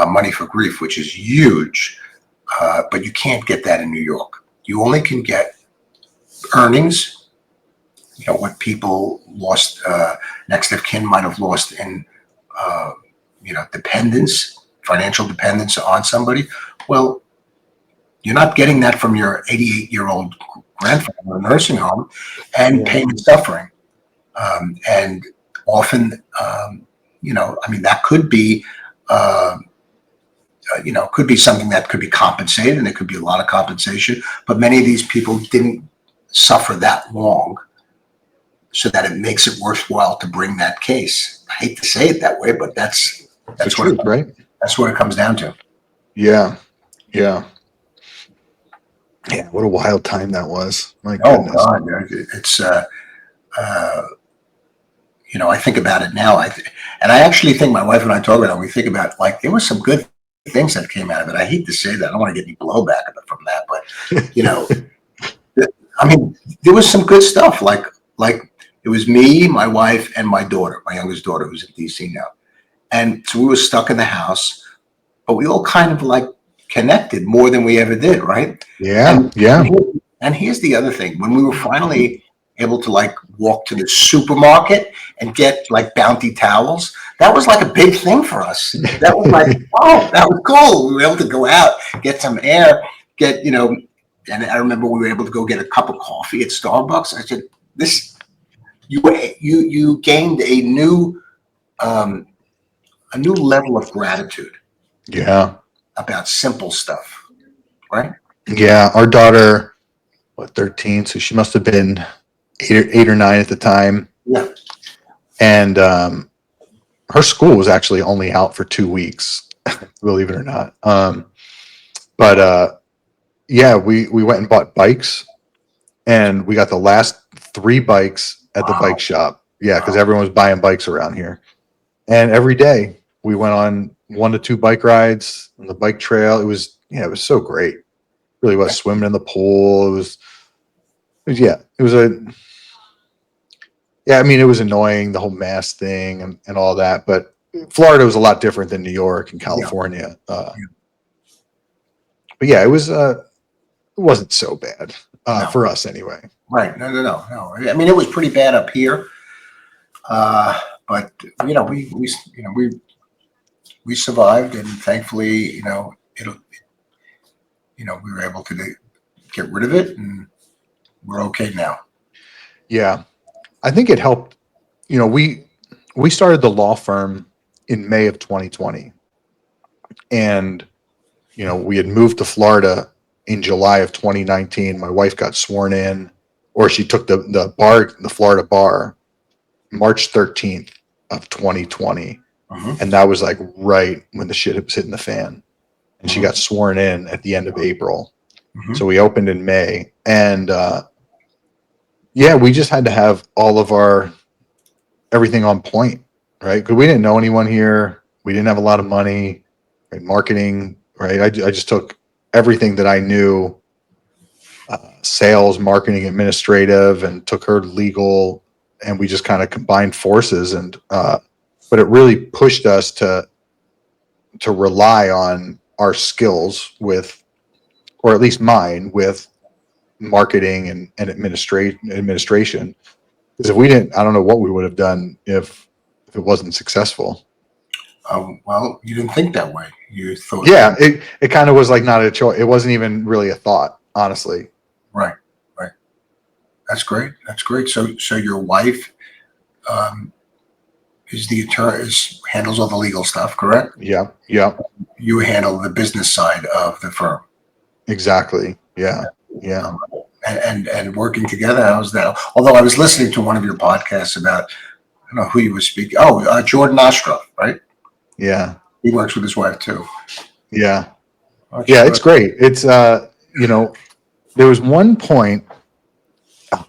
money for grief, which is huge, but you can't get that in New York. You only can get earnings, what people lost, next of kin might have lost in, dependence, financial dependence on somebody. Well, you're not getting that from your 88-year-old grandfather in a nursing home, and pain and suffering. And often, that could be, could be something that could be compensated, and there could be a lot of compensation. But many of these people didn't suffer that long, so that it makes it worthwhile to bring that case. I hate to say it that way, but that's the truth, right? That's what it comes down to. Yeah. Yeah. Yeah. What a wild time that was. My goodness. Oh God, it's I think about it now. And I actually think, my wife and I talk about it. We think about, like, there were some good things that came out of it. I hate to say that. I don't want to get any blowback from that, but there was some good stuff. Like it was me, my wife, and my daughter, my youngest daughter, who's in DC now. And so we were stuck in the house, but we all kind of like connected more than we ever did, right? Yeah. And here's the other thing. When we were finally able to like walk to the supermarket and get like Bounty towels, that was like a big thing for us. That was like, oh, that was cool. We were able to go out, get some air, and I remember we were able to go get a cup of coffee at Starbucks. I said, you gained a new level of gratitude. Yeah. About simple stuff, right? Yeah. Our daughter, 13, so she must have been 8 or 9 at the time. Yeah. And her school was actually only out for 2 weeks, believe it or not. We went and bought bikes, and we got the last 3 bikes at the bike shop. Yeah, because everyone was buying bikes around here. And every day we went on 1 to 2 bike rides on the bike trail. It was so great. It really was. Swimming in the pool. It was annoying, the whole mask thing and all that, but Florida was a lot different than New York and California. But yeah, it wasn't so bad for us anyway. Right. No. I mean, it was pretty bad up here. But we survived, and thankfully, we were able to get rid of it, and we're okay now. Yeah. I think it helped. We started the law firm in May of 2020, and we had moved to Florida in July of 2019. My wife got sworn in, or she took the Florida bar, March 13th of 2020. And that was like right when the shit was hitting the fan, and she got sworn in at the end of April. So we opened in May, and we just had to have all of everything on point, right? Because we didn't know anyone here. We didn't have a lot of money, right? Marketing, right? I just took everything that I knew, sales, marketing, administrative, and took her legal, and we just kind of combined forces. And but it really pushed us to rely on our skills or at least mine, with marketing and administration. Because if we didn't, I don't know what we would have done if it wasn't successful. Well, you didn't think that way. You thought, Yeah, it kind of was like not a choice. It wasn't even really a thought, honestly. right, right. That's great. That's great. So your wife is the attorney, handles all the legal stuff, correct? Yeah, yeah, You handle the business side of the firm. exactly. Yeah, yeah, Um, and working together, how's that? Although I was listening to one of your podcasts about, I don't know who you were speaking. Oh, Jordan Ostroff, right? yeah, He works with his wife too. yeah, Oh, yeah. sure. It's great. It's you know, there was one point.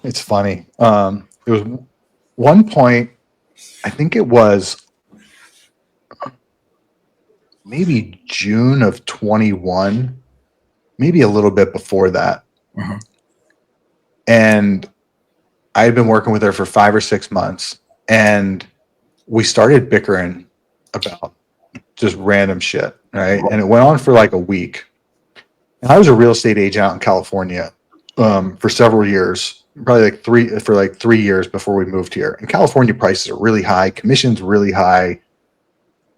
It's funny. There was one point. I think it was maybe June of 21, maybe a little bit before that. Mhm. And I had been working with her for 5 or 6 months, and we started bickering about just random shit, right? And it went on for like a week. And I was a real estate agent out in California for several years, probably like 3 years before we moved here. And California prices are really high, commissions really high,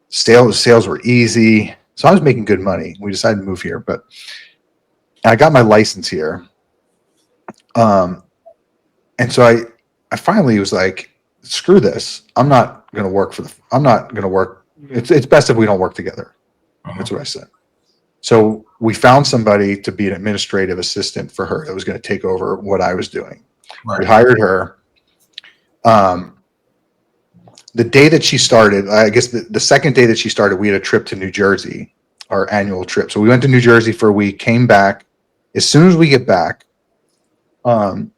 sales were easy, so I was making good money. We decided to move here, but I got my license here, um, and so I finally was like, screw this. I'm not going to work for the. I'm not going to work. It's best if we don't work together. Mhm. That's what I said. So we found somebody to be an administrative assistant for her that was going to take over what I was doing. We Right. hired her. Um, the day that she started, I guess the second day that she started, we had a trip to New Jersey, our annual trip. So we went to New Jersey for a week, came back. As soon as we get back, um,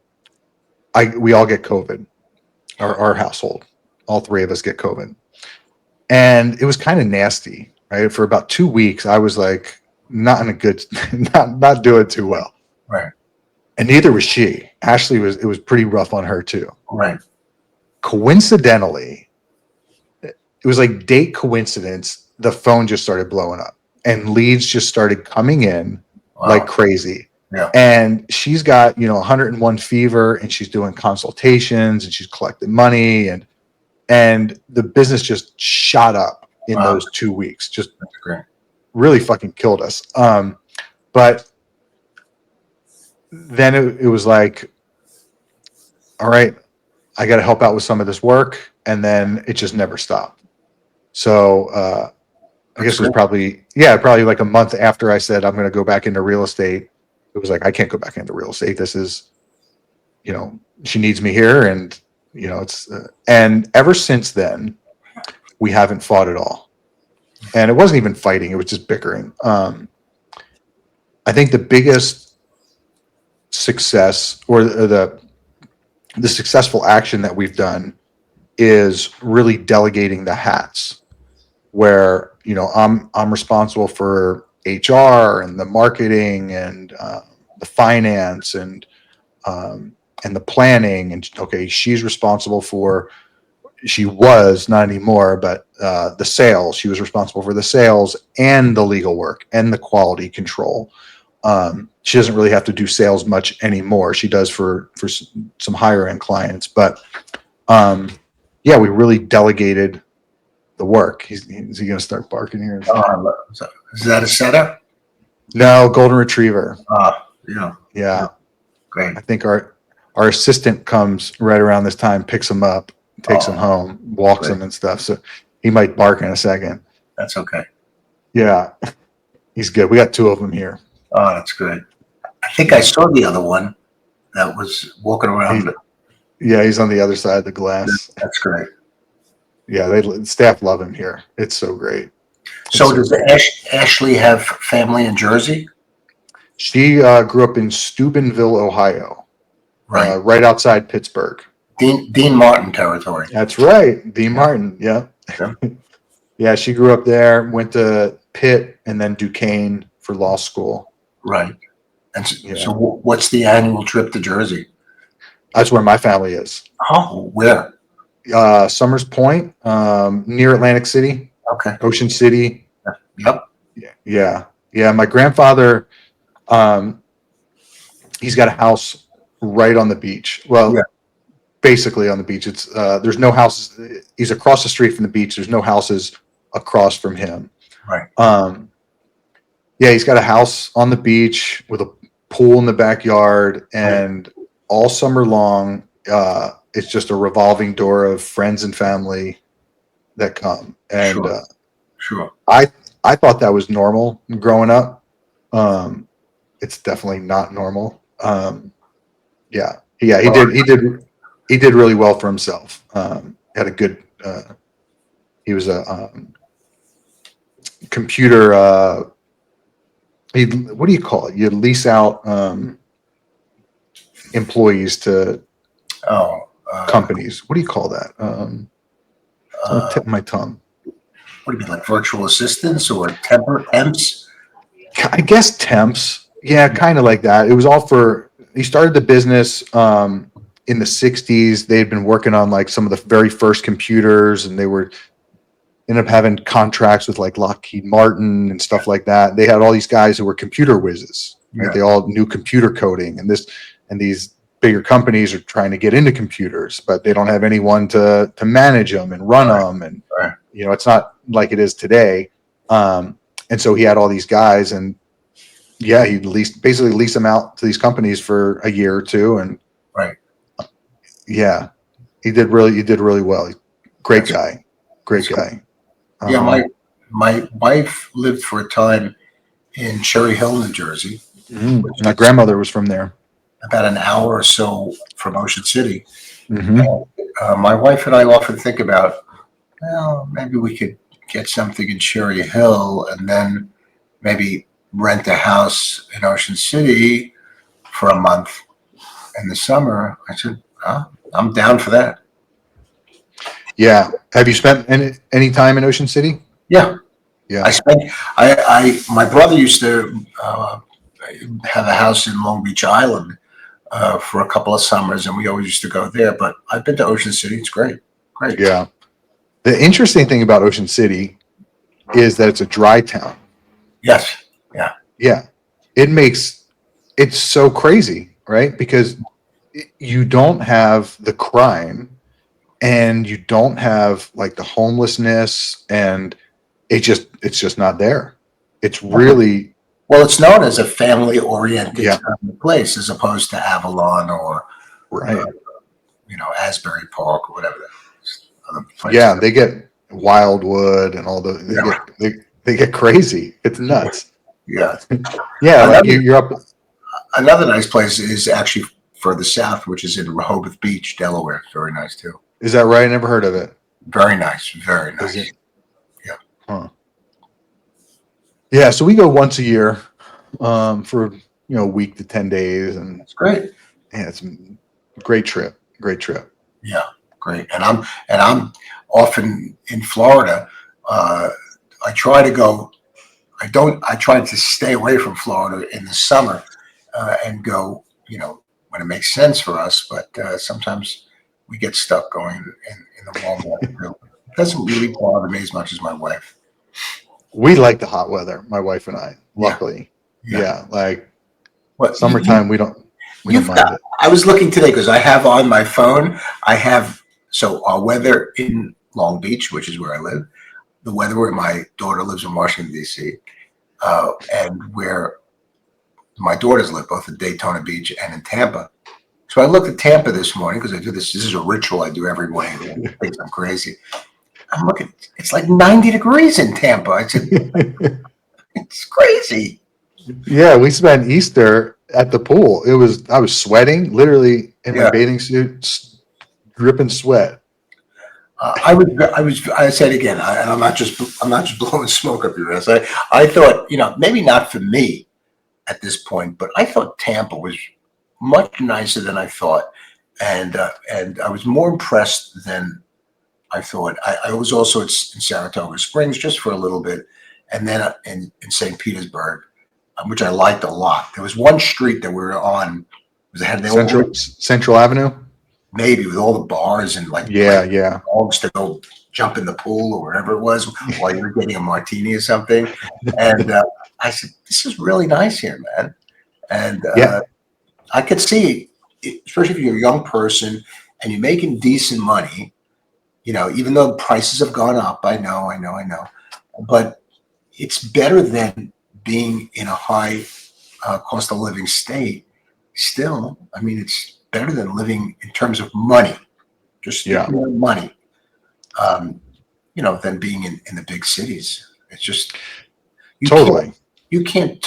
we all get COVID, our household, all three of us get COVID. And it was kind of nasty, right? For about 2 weeks, I was like, not in a good, not doing too well. Right. And neither was she. It was pretty rough on her too. Right. Coincidentally, it was like date coincidence. The phone just started blowing up and leads just started coming in like Wow. crazy. Yeah. And she's got, 101 fever, and she's doing consultations and she's collecting money, and the business just shot up in Wow. those 2 weeks. Just That's great. really fucking killed us. But then it was like, all right, I got to help out with some of this work, and then it just never stopped. So I guess it was probably like a month after I said I'm going to go back into real estate. It was like, I can't go back into real estate. This is, she needs me here, and it's and ever since then we haven't fought at all, and it wasn't even fighting; it was just bickering. I think the biggest success, or the successful action that we've done, is really delegating the hats, where I'm responsible for HR and the marketing and the finance and the planning, and okay, she was not anymore, but the sales. She was responsible for the sales and the legal work and the quality control. She doesn't really have to do sales much anymore. She does for some higher end clients, but yeah, we really delegated the work. Is he going to start barking here? Is that a setter? No, golden retriever. Yeah. Yeah, Great. I think our assistant comes right around this time, picks him up, takes him home, walks him and stuff. So he might bark in a second. That's okay. Yeah, he's good. We got two of them here. Oh, that's good. I think I saw the other one that was walking around. Yeah, he's on the other side of the glass. That's great. Yeah, staff love him here. It's so great. So does Ashley have family in Jersey? She grew up in Steubenville, Ohio, Right. right outside Pittsburgh. Dean Martin territory. That's right, Dean Martin. Yeah. Yeah. Yeah, she grew up there, went to Pitt and then Duquesne for law school. Right. And so what's the annual trip to Jersey? That's where my family is. Oh, where? Summers Point, near Atlantic City. Okay. Ocean City. Yep. Yeah. My grandfather, He's got a house right on the beach. Yeah. Well, basically on the beach. It's there's no houses. He's across the street from the beach. There's no houses across from him. Right. Yeah, he's got a house on the beach with a pool in the backyard, and all summer long, it's just a revolving door of friends and family that come. And Sure. Sure. I thought that was normal growing up. It's definitely not normal. Yeah, he did really well for himself. Had a good. He was a computer. What do you call it? You lease out employees to Oh. companies. What do you call that? It's on the tip of my tongue. What do you mean, like virtual assistants or temps? I guess temps. Yeah, kind of like that. It was all for. He started the business in the '60s. They had been working on like some of the very first computers, and they were ended up having contracts with like Lockheed Martin and stuff like that. They had all these guys who were computer whizzes, right? Yeah. They all knew computer coding, and these bigger companies are trying to get into computers, but they don't have anyone to manage them and run them, and you know, it's not like it is today. And so he had all these guys, and yeah, he basically lease them out to these companies for a year or two, and Right. yeah, he did really well. Great guy. Yeah, my wife lived for a time in Cherry Hill, New Jersey, My grandmother was from there. about an hour or so from Ocean City. Mm-hmm. My wife and I often think about, well, maybe we could get something in Cherry Hill and then maybe rent a house in Ocean City for a month in the summer. I said, oh, I'm down for that. Yeah. Have you spent any time in Ocean City? Yeah. Yeah. My brother used to have a house in Long Beach Island for a couple of summers, and we always used to go there. But I've been to Ocean City. It's great. Great. Yeah. The interesting thing about Ocean City is that it's a dry town. Yes. Yeah. It's so crazy, right? Because you don't have the crime, and you don't have like the homelessness, and it's just not there. It's really, Well, it's known as a family-oriented Yeah. place as opposed to Avalon or right. Asbury Park or whatever. Other places. Yeah, they get Wildwood and all the they get crazy. It's nuts. Yeah. Yeah, like Another, you're up. another nice place is actually further south, which is in Rehoboth Beach, Delaware. Very nice too. Is that right? I never heard of it. Very nice. Very Is nice. it? Yeah. Huh. Yeah, so we go once a year for a week to 10 days, and It's great. yeah, it's a great trip. Great trip. Yeah, great. And I'm often in Florida. I try to go. I try to stay away from Florida in the summer and go. When it makes sense for us. But sometimes we get stuck going in the warm weather. It doesn't really bother me as much as my wife. We like the hot weather, my wife and I. Luckily, Yeah. like What summertime, we don't mind it. I was looking today because I have on my phone. So our weather in Long Beach, which is where I live, the weather where my daughter lives in Washington D.C., and where my daughters live, both in Daytona Beach and in Tampa. So I looked at Tampa this morning because I do this. This is a ritual I do every morning. It thinks I'm crazy. I'm looking. It's like 90 degrees in Tampa. I said, it's crazy. Yeah, we spent Easter at the pool. I was sweating, literally in my bathing suit, dripping sweat. I said again, and I'm not just blowing smoke up your ass. I thought, maybe not for me at this point, but I thought Tampa was much nicer than I thought, and I was more impressed than I thought. I was also in Saratoga Springs just for a little bit, and then in St. Petersburg, which I liked a lot. There was one street that we were on. Central Avenue, maybe, with all the bars and like dogs to go jump in the pool or wherever it was while you're getting a martini or something. And I said, "This is really nice here, man." And I could see, especially if you're a young person and you're making decent money, even though prices have gone up, I know, but it's better than being in a high cost of living state. Still, I mean, it's better than living in terms of money, just Yeah, speaking of money, um, than being in the big cities. It's just, you can't, totally. you can't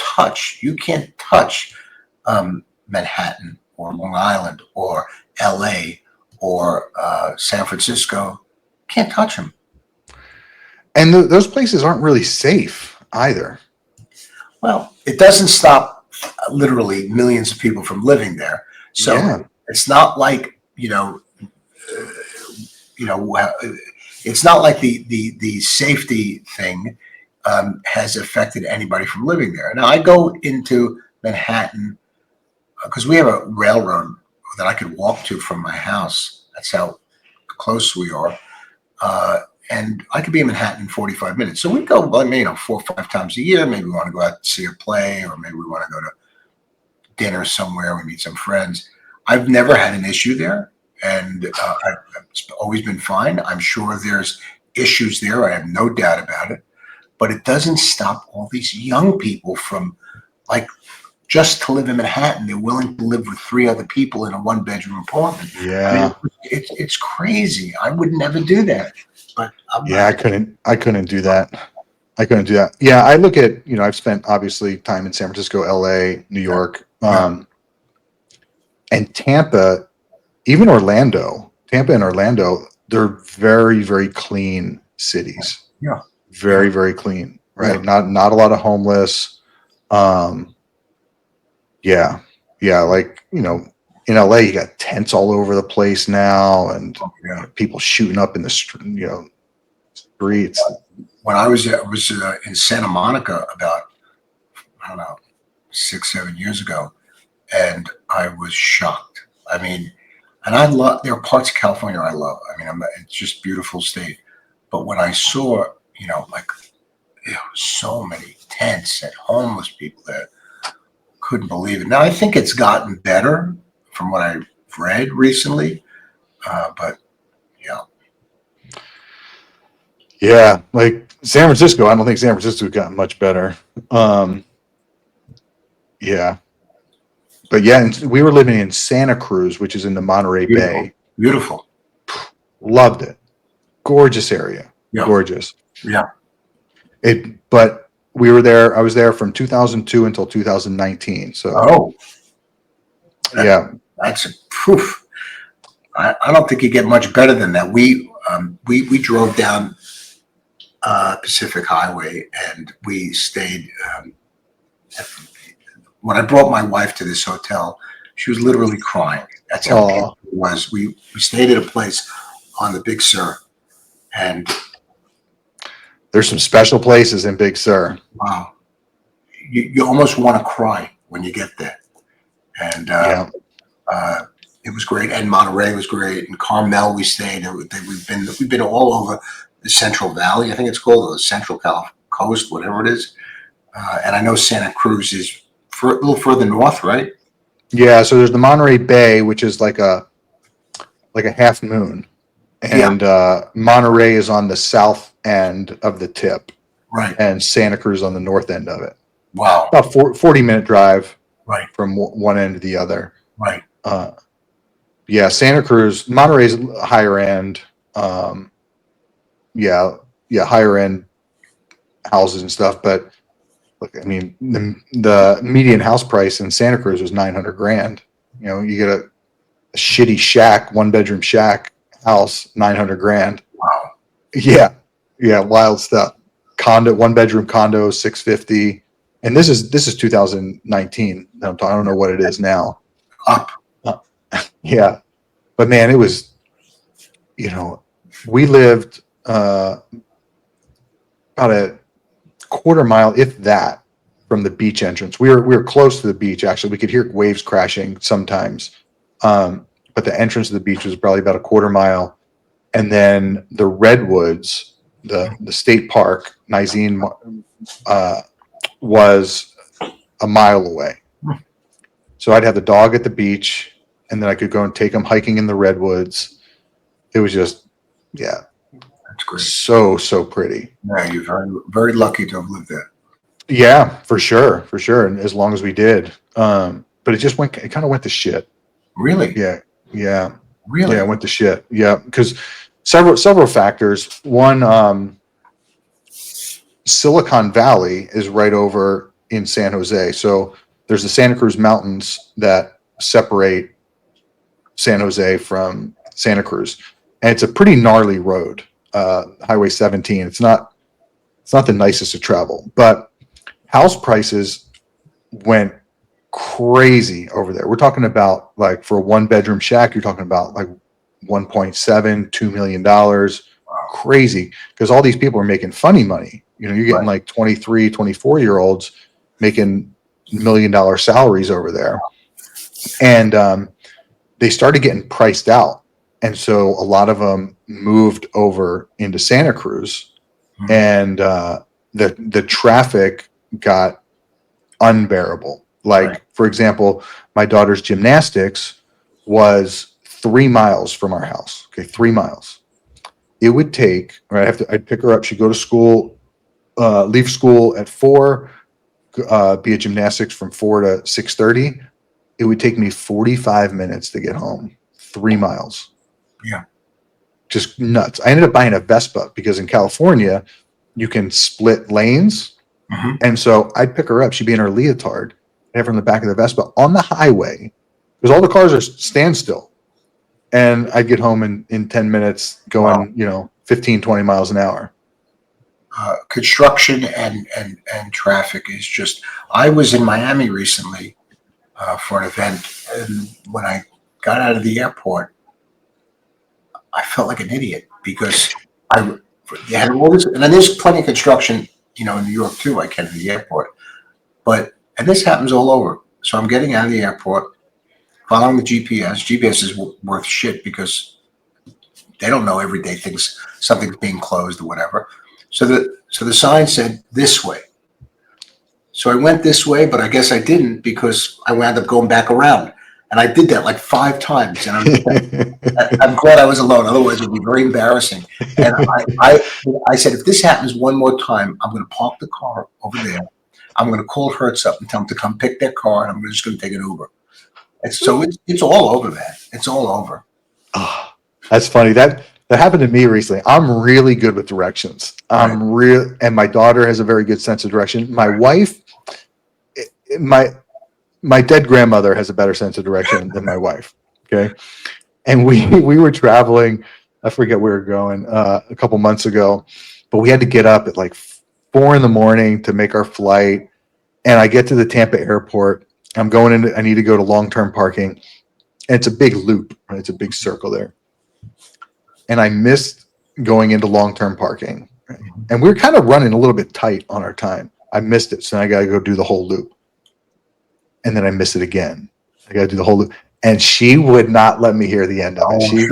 touch Manhattan or Long Island or LA or San Francisco. Can't touch them. And those places aren't really safe either. Well, it doesn't stop literally millions of people from living there. So Yeah, it's not like, uh, you know, uh, it's not like the safety thing has affected anybody from living there. Now I go into Manhattan because we have a railroad that I could walk to from my house. That's how close we are. Uh, and I could be in Manhattan in 45 minutes. So we go, well, 4 or 5 times a year. Maybe we want to go out and see a play, or maybe we want to go to dinner somewhere. We meet some friends. I've never had an issue there, and I've always been fine. I'm sure there's issues there. I have no doubt about it. But it doesn't stop all these young people from, like, just to live in Manhattan. They're willing to live with 3 other people in a one-bedroom apartment. I mean, yeah, it's crazy. I would never do that. But I'm yeah. not. I couldn't do that. I couldn't do that. Yeah, I look at, I've spent obviously time in San Francisco, LA, New Yeah, York, yeah, and Tampa, even Orlando. Tampa and Orlando, they're very, very clean cities. yeah, yeah, Very, very clean, yeah. right? Not a lot of homeless. Um, yeah, yeah, like, in LA, you got tents all over the place now, and Yeah. people shooting up in the streets. When I was in Santa Monica about, I don't know, 6, 7 years ago, and I was shocked. I mean, and I love, there are parts of California I love. I mean, it's just beautiful state. But when I saw, like, so many tents and homeless people there, couldn't believe it. Now I think it's gotten better from what I've read recently. But yeah, Yeah, like San Francisco, I don't think San Francisco's gotten much better. Um, yeah, but yeah, and we were living in Santa Cruz, which is in the Monterey beautiful, Bay. beautiful. Loved it. Gorgeous area. Yeah, Gorgeous. yeah. But we were there. I was there from 2002 until 2019. So Oh, that, yeah, that's a proof. I don't think you get much better than that. We drove down Pacific Highway, and we stayed. When I brought my wife to this hotel, she was literally crying. That's how oh, beautiful it was. We stayed at a place on the Big Sur, and there's some special places in Big Sur. wow, you almost want to cry when you get there. And Yeah, uh, it was great. And Monterey was great. And Carmel, we stayed. We've been all over the Central Valley. I think it's called the Central Coast, whatever it is. And I know Santa Cruz is a little further north, right? yeah. So there's the Monterey Bay, which is like a half moon, Yeah, and Monterey is on the south end of the tip, right. and Santa Cruz on the north end of it. Wow, About 40-minute drive right, from one end to the other. right. Uh, yeah, Santa Cruz, Monterey's higher end. Um, yeah, yeah, higher end houses and stuff. But look, I mean, the median house price in Santa Cruz was 900 grand. You get a shitty shack, 1 bedroom shack house, 900 grand. Wow. Yeah, yeah, wild stuff. 1 bedroom condo, 650. And this is 2019. I don't know what it is now. Up. Uh, yeah, but man, it was, you know, we lived about a quarter mile, if that, from the beach entrance. We were close to the beach. Actually, we could hear waves crashing sometimes. But the entrance to the beach was probably about a quarter mile, and then the redwoods, the state park, Nizine, was a mile away. So I'd have the dog at the beach, and then I could go and take him hiking in the redwoods. It was just, yeah, That's great. so pretty. Yeah, you're very, very lucky to have lived there. Yeah, for sure. And as long as we did, but it kind of went to shit. Really? Yeah, yeah, Really? yeah, it went to shit. Yeah, because several factors. One, Silicon Valley is right over in San Jose, so there's the Santa Cruz Mountains that separate San Jose from Santa Cruz, and it's a pretty gnarly road, Highway 17. It's not the nicest to travel, but house prices went crazy over there. We're talking about, like, for a one bedroom shack, you're talking about like 1.7, $2 million. Crazy, because all these people are making funny money. You're getting Right. like 23, 24-year-olds making $1 million salaries over there. And they started getting priced out. And so a lot of them moved over into Santa Cruz, Mhm. and the traffic got unbearable. Like, Right. for example, my daughter's gymnastics was 3 miles from our house. Okay, 3 miles. It would take, right, I'd pick her up. She'd go to school, leave school at 4, be at gymnastics from 4 to 6:30. It would take me 45 minutes to get home. 3 miles. Yeah. Just nuts. I ended up buying a Vespa because in California, you can split lanes. Mhm. And so I'd pick her up. She'd be in her leotard, have her in the back of the Vespa on the highway, because all the cars are standstill. And I'd get home in 10 minutes going, 15, 20 miles an hour. Construction and traffic is just. I was in Miami recently for an event, and when I got out of the airport, I felt like an idiot because they had all this, and then there's plenty of construction, in New York too, like at the airport. And this happens all over. So I'm getting out of the airport, following the GPS. GPS is worth shit because they don't know every day something's being closed or whatever. So the sign said this way. So I went this way, but I guess I didn't because I wound up going back around. And I did that like 5 times. And I'm glad I was alone. Otherwise, it would be very embarrassing. And I said, if this happens one more time, I'm going to park the car over there. I'm going to call Hertz up and tell them to come pick their car, and I'm just going to take an Uber. So it's all over, man. It's all over. Oh, that's funny. That happened to me recently. I'm really good with directions. And my daughter has a very good sense of direction. My wife, my dead grandmother has a better sense of direction than my wife. Okay. And we were traveling. I forget where we were going a couple months ago, but we had to get up at like 4 a.m. to make our flight. And I get to the Tampa airport. I'm going in. I need to go to long-term parking. And it's a big loop, right? It's a big circle there. And I missed going into long-term parking. Right? And we were kind of running a little bit tight on our time. I missed it. So I got to go do the whole loop. And then I miss it again. I got to do the whole loop. And she would not let me hear the end of it. She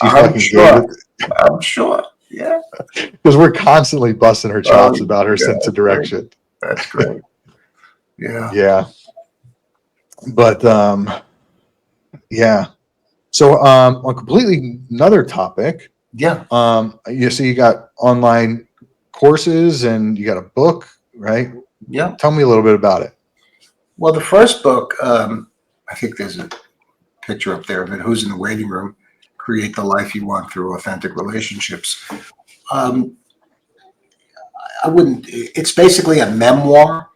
fucking gave it. I'm sure. Yeah. Because we're constantly busting her chops about her sense of direction. That's great. Yeah. Yeah. But yeah. So on completely another topic. Yeah. You got online courses and you got a book, right? Yeah. Tell me a little bit about it. Well, the first book, I think there's a picture up there of it. Who's in the Waiting Room? Create the life you want through authentic relationships. It's basically a memoir,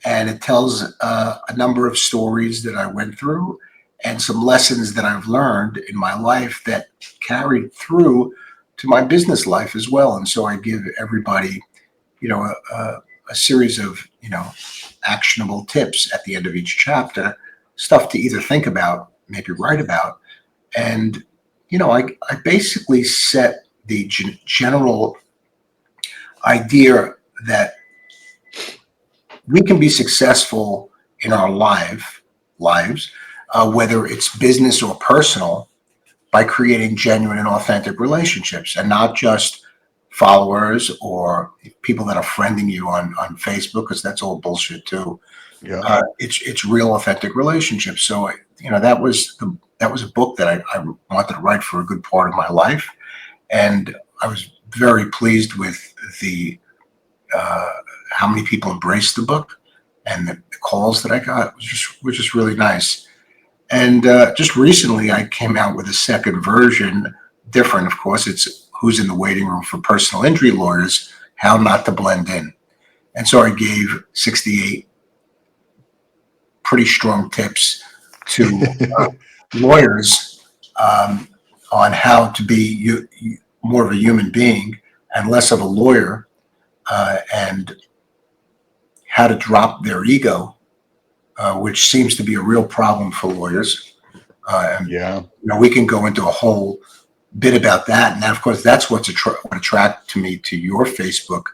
and it tells a number of stories that I went through and some lessons that I've learned in my life that carried through to my business life as well. And so I give everybody, a series of, actionable tips at the end of each chapter, stuff to either think about, maybe write about. And, I basically set the general idea that we can be successful in our lives, whether it's business or personal, by creating genuine and authentic relationships, and not just followers or people that are friending you on Facebook, because that's all bullshit too. Yeah. It's real authentic relationships. So that was a book that I wanted to write for a good part of my life, and I was very pleased with the how many people embraced the book, and the calls that I got was just really nice. And just recently, I came out with a second version, different, of course. It's Who's in the Waiting Room for Personal Injury Lawyers, How Not to Blend In. And so I gave 68 pretty strong tips to lawyers on how to be more of a human being and less of a lawyer, and how to drop their ego, which seems to be a real problem for lawyers. And Yeah. we can go into a whole bit about that. And of course, that's what attracted me to your Facebook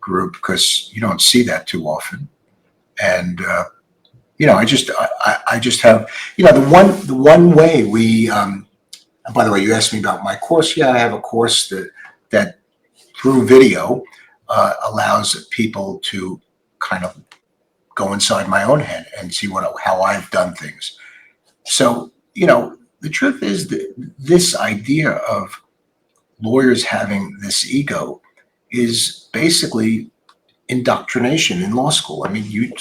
group, because you don't see that too often. And I just have the one way we. And by the way, you asked me about my course. Yeah, I have a course that through video allows people to kind of go inside my own head and see how I've done things. So, the truth is that this idea of lawyers having this ego is basically indoctrination in law school. I mean, you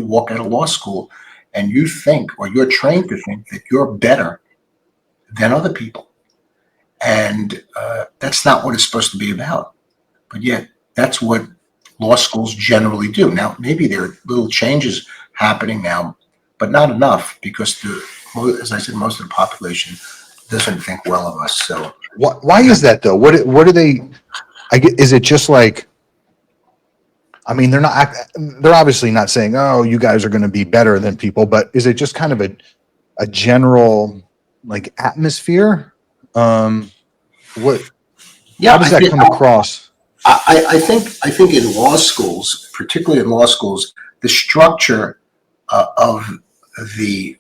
walk out of law school and you think, or you're trained to think, that you're better than other people. And that's not what it's supposed to be about. But yet, that's what law schools generally do. Now, maybe there are little changes happening now, but not enough, because as I said, most of the population doesn't think well of us. So Why is that though? What do they? Is it just like? I mean, they're obviously not saying, "Oh, you guys are going to be better than people," but is it just kind of a general like atmosphere? What? yeah, How does that come across? I think in law schools, particularly in law schools, the structure of the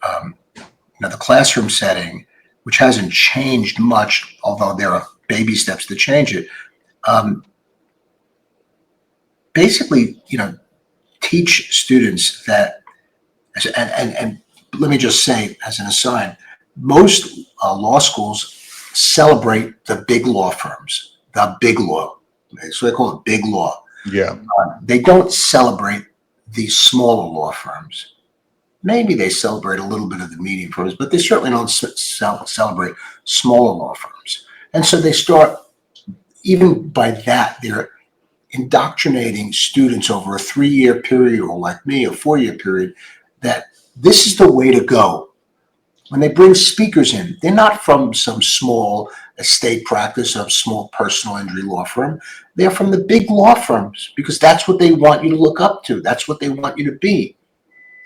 the classroom setting, which hasn't changed much, although there are baby steps to change it. Basically, teach students that, and let me just say as an aside, most law schools celebrate the big law firms, the big law. So they call it big law. Yeah. They don't celebrate the smaller law firms. Maybe they celebrate a little bit of the medium firms, but they certainly don't celebrate smaller law firms. And so they start, even by that, they're indoctrinating students over a 3-year period, or like me, a 4-year period, that this is the way to go. When they bring speakers in, they're not from some small estate practice or small personal injury law firm. They're from the big law firms, because that's what they want you to look up to. That's what they want you to be.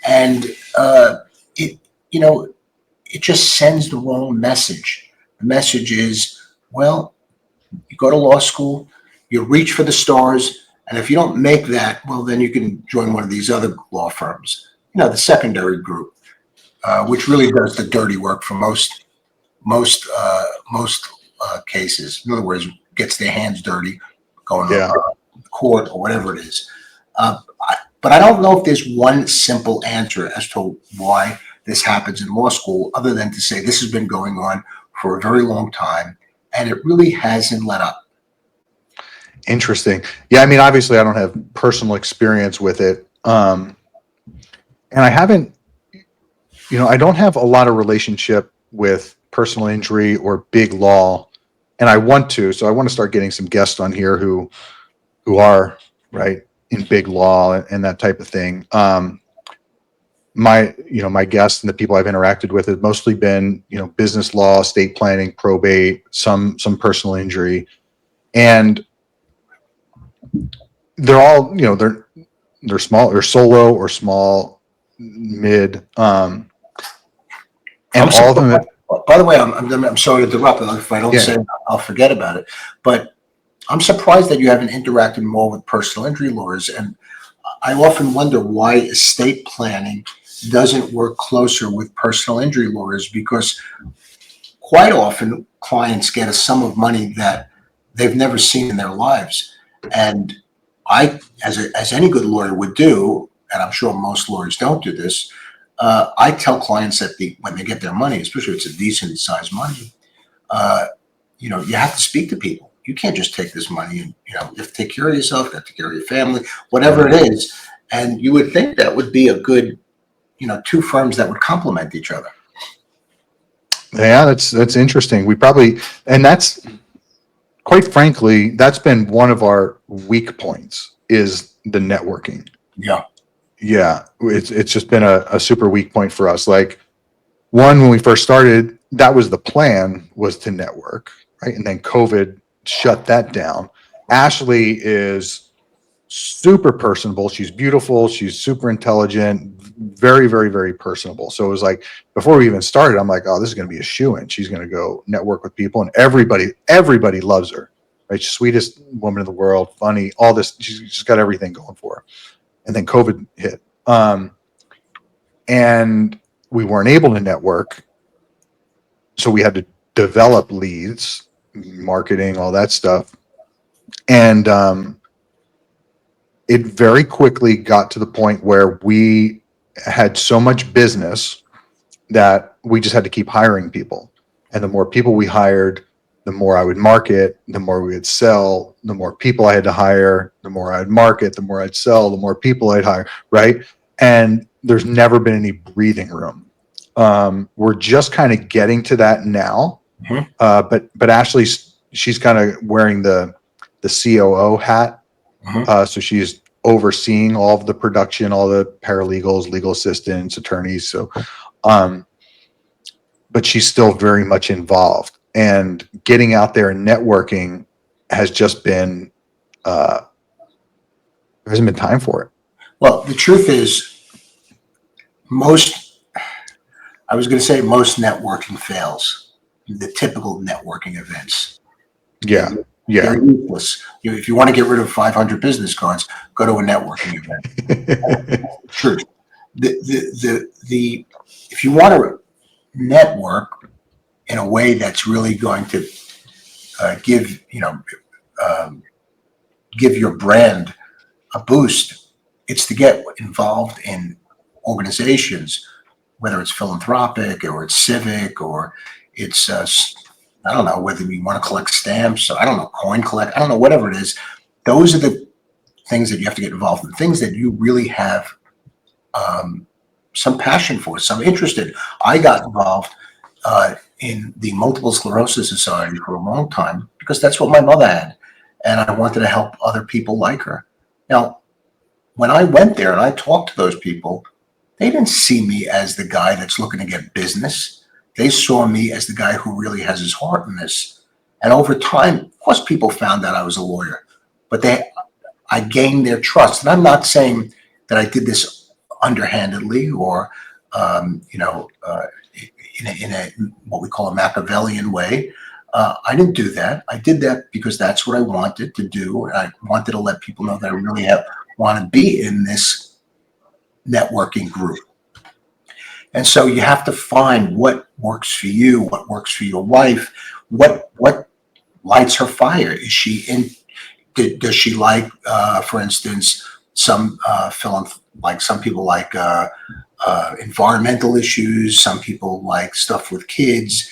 And it just sends the wrong message. The message is, well, you go to law school, you reach for the stars, and if you don't make that, well, then you can join one of these other law firms, the secondary group, which really does the dirty work for most cases. In other words, gets their hands dirty going to court or whatever it is. But I don't know if there's one simple answer as to why this happens in law school, other than to say this has been going on for a very long time, and it really hasn't let up. Interesting. Yeah, I mean, obviously, I don't have personal experience with it, and I haven't. I don't have a lot of relationship with personal injury or big law, and I want to. So I want to start getting some guests on here who are right in big law and that type of thing. My guests and the people I've interacted with have mostly been, business law, estate planning, probate, some personal injury, and they're all, they're small or solo or small, mid, and all of them. By the way, I'm sorry to interrupt. If I don't say it, I'll forget about it. But I'm surprised that you haven't interacted more with personal injury lawyers. And I often wonder why estate planning doesn't work closer with personal injury lawyers, because quite often clients get a sum of money that they've never seen in their lives. And I, as any good lawyer would do, and I'm sure most lawyers don't do this, I tell clients that when they get their money, especially if it's a decent sized money, you have to speak to people. You can't just take this money and, you have to take care of yourself, you have to take care of your family, whatever it is. And you would think that would be a good, two firms that would complement each other. Yeah, that's interesting. And that's, quite frankly, that's been one of our weak points, is the networking. Yeah. Yeah, it's just been a super weak point for us. Like, when we first started, that was the plan, was to network, right? And then COVID shut that down. Ashley is super personable. She's beautiful. She's super intelligent, very, very, very personable. So it was like, before we even started, I'm like, oh, this is going to be a shoo-in. She's going to go network with people, and everybody loves her, right? She's the sweetest woman in the world, funny, all this. She's just got everything going for her. And then COVID hit. And we weren't able to network. So we had to develop leads, marketing, all that stuff. And it very quickly got to the point where we had so much business that we just had to keep hiring people. And the more people we hired, the more I would market, the more we would sell, the more people I had to hire, the more I'd market, the more I'd sell, the more people I'd hire, right? And there's never been any breathing room. We're just kind of getting to that now. Mhm. But she's kind of wearing the COO hat. Mhm. So she's overseeing all of the production, all the paralegals, legal assistants, attorneys. So, but she's still very much involved, and getting out there and networking has just been, there hasn't been time for it. Well, the truth is, I was going to say most networking fails. The typical networking events. Yeah. They're useless. If you want to get rid of 500 business cards, go to a networking event. True. If you want to network in a way that's really going to give your brand a boost, it's to get involved in organizations, whether it's philanthropic or it's civic or it's I don't know, whether you want to collect stamps, or I don't know, coin collect, I don't know, whatever it is. Those are the things that you have to get involved in, things that you really have some passion for, some interest in. I got involved in the Multiple Sclerosis Society for a long time because that's what my mother had, and I wanted to help other people like her. Now, when I went there and I talked to those people, they didn't see me as the guy that's looking to get business. They saw me as the guy who really has his heart in this. And over time, of course, people found out I was a lawyer, but I gained their trust. And I'm not saying that I did this underhandedly or, in a what we call a Machiavellian way. I didn't do that. I did that because that's what I wanted to do. And I wanted to let people know that I really want to be in this networking group. And so you have to find what works for you, what works for your wife, what lights her fire. Is she in? Does she like, for instance, some like some people like environmental issues. Some people like stuff with kids.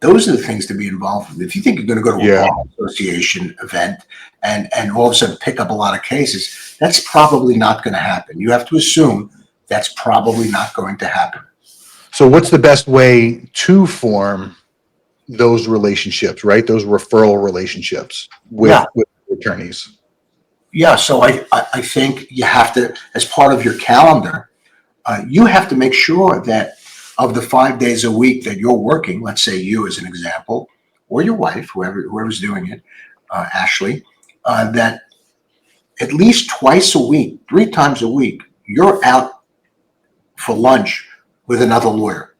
Those are the things to be involved with. If you think you're going to go to a bar association event and all of a sudden pick up a lot of cases, that's probably not going to happen. You have to assume that's probably not going to happen. So what's the best way to form those relationships, right? Those referral relationships with attorneys? Yeah, so I think you have to, as part of your calendar, you have to make sure that of the 5 days a week that you're working, let's say you as an example, or your wife, whoever's doing it, Ashley, that at least twice a week, 3 times a week, you're out for lunch with another lawyer.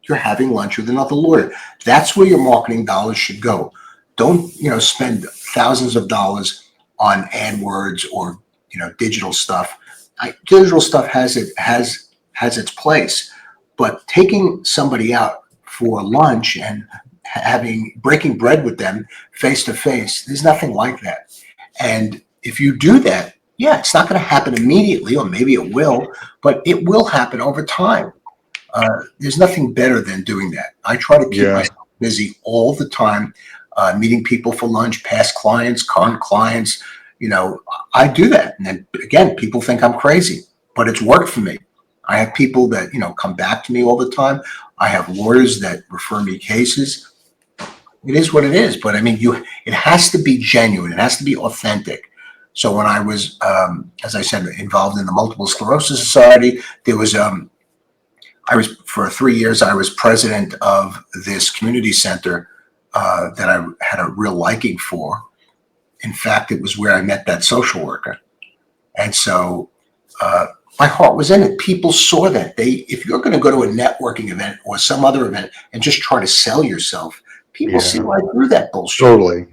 You're having lunch with another lawyer. That's where your marketing dollars should go. Don't, spend thousands of dollars on AdWords or, digital stuff. Digital stuff has its place, but taking somebody out for lunch and breaking bread with them face to face. There's nothing like that. And if you do that, yeah, it's not going to happen immediately, or maybe it will, but it will happen over time. There's nothing better than doing that. I try to keep Yeah. myself busy all the time, meeting people for lunch, past clients, current clients. I do that. And then again, people think I'm crazy, but it's worked for me. I have people that, come back to me all the time. I have lawyers that refer me cases. It is what it is. But I mean, it has to be genuine. It has to be authentic. So when I was, as I said, involved in the Multiple Sclerosis Society, for 3 years, I was president of this community center that I had a real liking for. In fact, it was where I met that social worker. And so my heart was in it. People saw that. If you're going to go to a networking event or some other event and just try to sell yourself, people see right through that bullshit. Totally.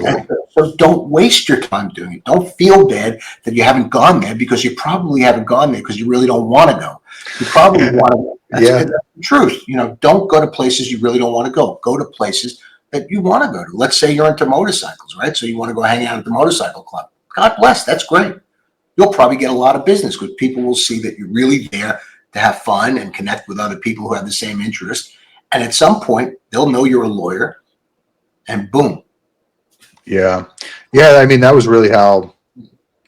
And so don't waste your time doing it. Don't feel bad that you haven't gone there, because you probably haven't gone there because you really don't want to go. You probably want to. That's the truth. Don't go to places you really don't want to go. Go to places that you want to go to. Let's say you're into motorcycles, right? So you want to go hang out at the motorcycle club. God bless. That's great. You'll probably get a lot of business because people will see that you're really there to have fun and connect with other people who have the same interest. And at some point, they'll know you're a lawyer, and boom. Yeah. I mean, that was really how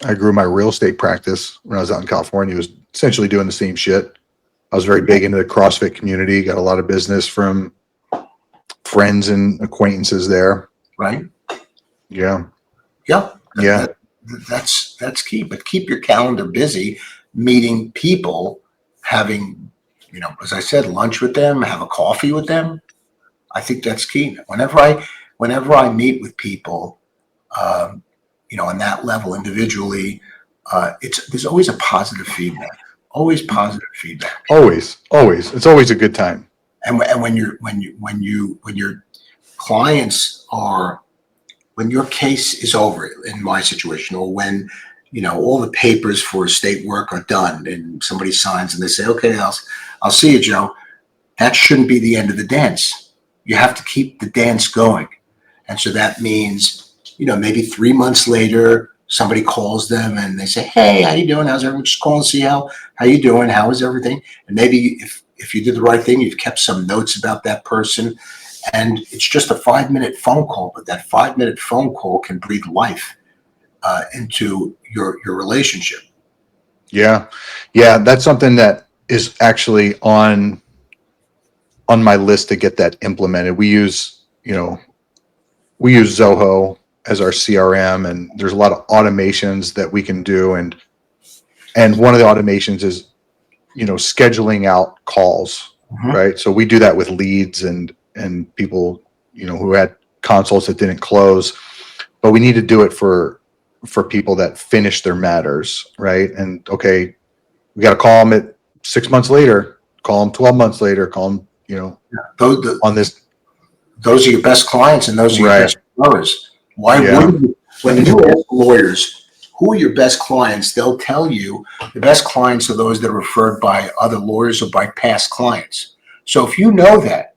I grew my real estate practice when I was out in California. It was essentially doing the same shit. I was very big into the CrossFit community, got a lot of business from friends and acquaintances there. Right. Yeah. That's key. But keep your calendar busy, meeting people, having, as I said, lunch with them, have a coffee with them. I think that's key. Whenever I meet with people, on that level individually, there's always a positive feedback. Always positive feedback. Always. It's always a good time. And when your clients are, when your case is over, in my situation, or when all the papers for estate work are done and somebody signs and they say, okay, I'll see you, Joe. That shouldn't be the end of the dance. You have to keep the dance going. And so that means, maybe 3 months later, somebody calls them and they say, hey, how you doing? How's everyone? Just calling to see how you doing? How is everything? And maybe if you did the right thing, you've kept some notes about that person, and it's just a 5-minute phone call, but that 5-minute phone call can breathe life into your relationship. Yeah. That's something that is actually on my list to get that implemented. We use Zoho as our CRM, and there's a lot of automations that we can do. And one of the automations is, scheduling out calls, right? So we do that with leads and people, who had consults that didn't close, but we need to do it for people that finish their matters, right? And okay, we got to call them at 6 months later, call them 12 months later, call them, on this. Those are your best clients, and those are your best lawyers. Why wouldn't you? When you ask lawyers, who are your best clients, they'll tell you the best clients are those that are referred by other lawyers or by past clients. So if you know that,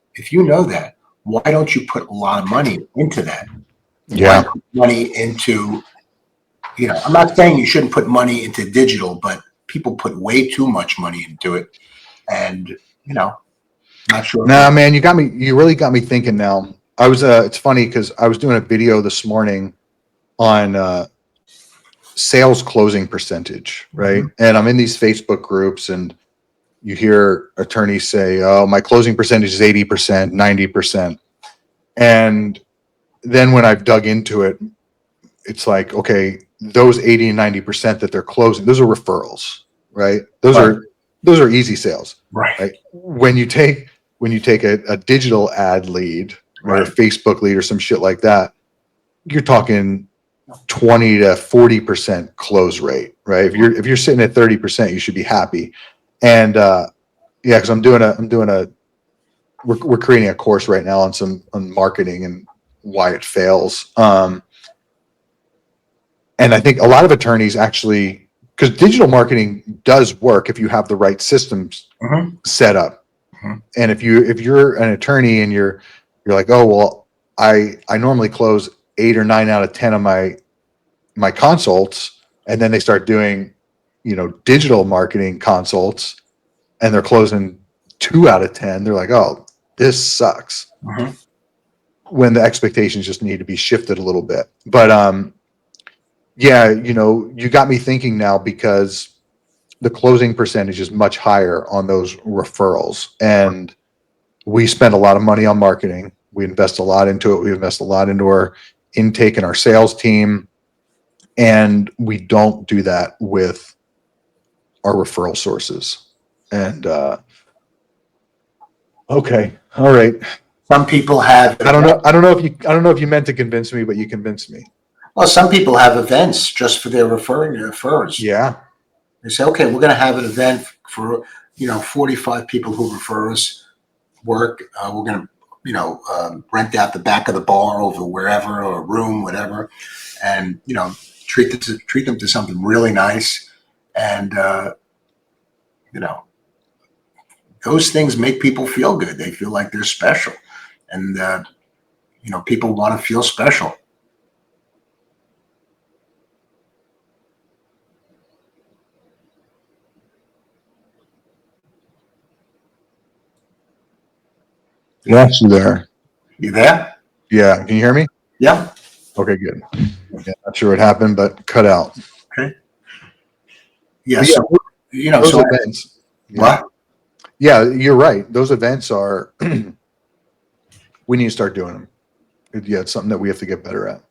why don't you put a lot of money into that? Yeah. Why put money into, I'm not saying you shouldn't put money into digital, but people put way too much money into it. And, not sure. Nah, man, you really got me thinking now. It's funny because I was doing a video this morning on sales closing percentage, right? And I'm in these Facebook groups, and you hear attorneys say, oh, my closing percentage is 80%, 90%. And then when I've dug into it, it's like, okay, those 80 and 90% that they're closing, those are referrals, right? Those are easy sales, right? When you take a digital ad lead, or a Facebook lead or some shit like that, you're talking 20 to 40% close rate, right? If you're sitting at 30%, you should be happy. And because we're creating a course right now on marketing and why it fails. And I think a lot of attorneys actually, because digital marketing does work if you have the right systems set up. And if you're an attorney and you're You're like, oh, well, I normally close 8 or 9 out of 10 of my consults. And then they start doing, digital marketing consults and they're closing 2 out of 10. They're like, oh, this sucks. Mhm. When the expectations just need to be shifted a little bit. But yeah, you got me thinking now because the closing percentage is much higher on those referrals. And we spend a lot of money on marketing. We invest a lot into it. We invest a lot into our intake and our sales team. And we don't do that with our referral sources. And okay. All right. Some people have, I don't know if you meant to convince me, but you convinced me. well, some people have events just for their referrers. Yeah. They say, okay, we're going to have an event for, 45 people who refer us work. We're going to, rent out the back of the bar over wherever or a room, whatever, and, treat them to something really nice. And, you know, those things make people feel good. They feel like they're special. And, people want to feel special. Lost you there. You there? Yeah. Can you hear me? Yeah. Okay, good. Yeah, not sure what happened, but cut out. Okay. Yeah. But So, those events. Yeah. What? Yeah, you're right. Those events are, we need to start doing them. Yeah, it's something that we have to get better at.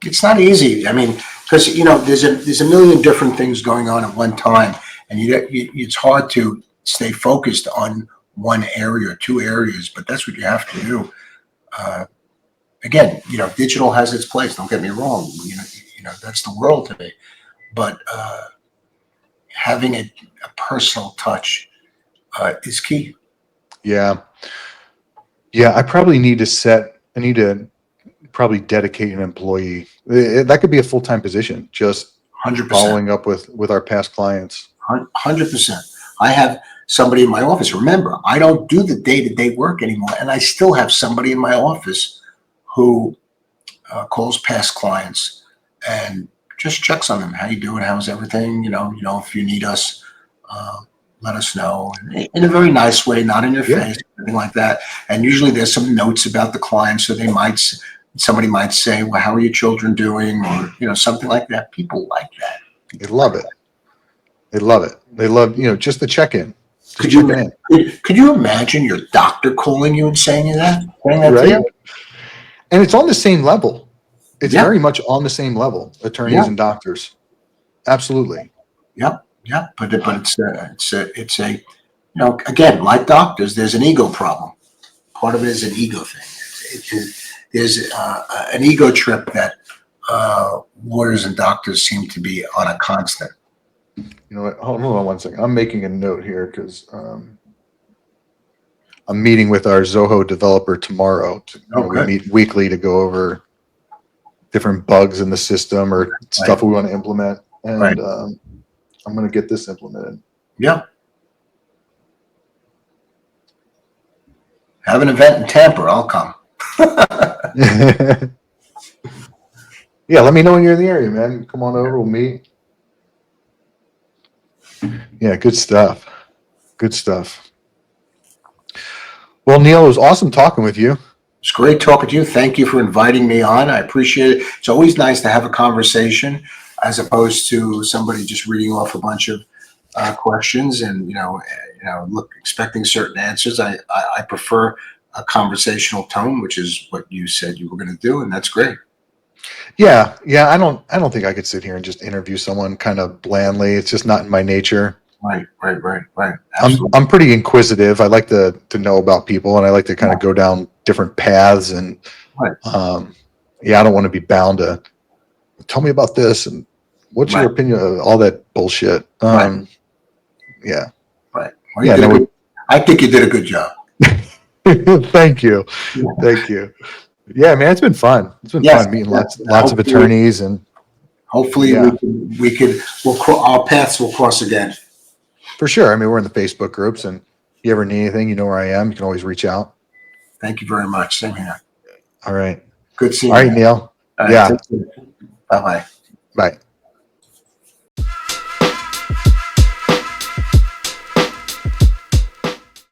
It's not easy. I mean, because there's a million different things going on at one time, and it's hard to stay focused on one area or two areas. But that's what you have to do. Again, digital has its place. Don't get me wrong. That's the world today. But having a personal touch is key. Yeah. Yeah, I need to probably dedicate an employee. That could be a full-time position, just 100%. following up with our past clients. 100%. I have somebody in my office. Remember, I don't do the day-to-day work anymore, and I still have somebody in my office who calls past clients and just checks on them. How you doing? How's everything? If you need us, let us know in a very nice way, not in your Yeah. face, anything like that. And usually there's some notes about the client, so somebody might say, "Well, how are your children doing?" Or something like that. People like that. They love it. They love it. They love, just the check-in. Just Could you checking in. could you imagine your doctor calling you and saying that to Right? you? And it's on the same level. It's Yeah. very much on the same level, attorneys Yeah. and doctors. Absolutely. Yep, yep. But it's a again, like doctors, there's an ego problem. Part of it is an ego thing. There's an ego trip that lawyers and doctors seem to be on a constant. You know what? Hold on one second. I'm making a note here because I'm meeting with our Zoho developer tomorrow. We good. meet weekly to go over different bugs in the system or stuff we want to implement. And Right. I'm going to get this implemented. Yeah. Have an event in Tampa. I'll come. Yeah, let me know when you're in the area, man. Come on over. We'll meet. Yeah, good stuff. Good stuff. Well, Neal, it was awesome talking with you. It's great talking to you. Thank you for inviting me on. I appreciate it. It's always nice to have a conversation as opposed to somebody just reading off a bunch of questions and look expecting certain answers. I prefer a conversational tone, which is what you said you were going to do, and that's great. Yeah, I don't think I could sit here and just interview someone kind of blandly. It's just not in my nature. Right. Absolutely. I'm pretty inquisitive. I like to know about people, and I like to kind of go down different paths. And Right. Yeah, I don't want to be bound to tell me about this and what's your opinion of all that bullshit. Right. Yeah. Right. Well, I think you did a good job. Thank you. Yeah. Thank you. Yeah, man, it's been fun. It's been fun meeting lots of attorneys, and hopefully our paths will cross again. For sure. I mean, we're in the Facebook groups, and if you ever need anything, you know where I am. You can always reach out. Thank you very much. Same here. All right. Good seeing All you. right, Neil. All right, Yeah. take care. Bye-bye. Bye.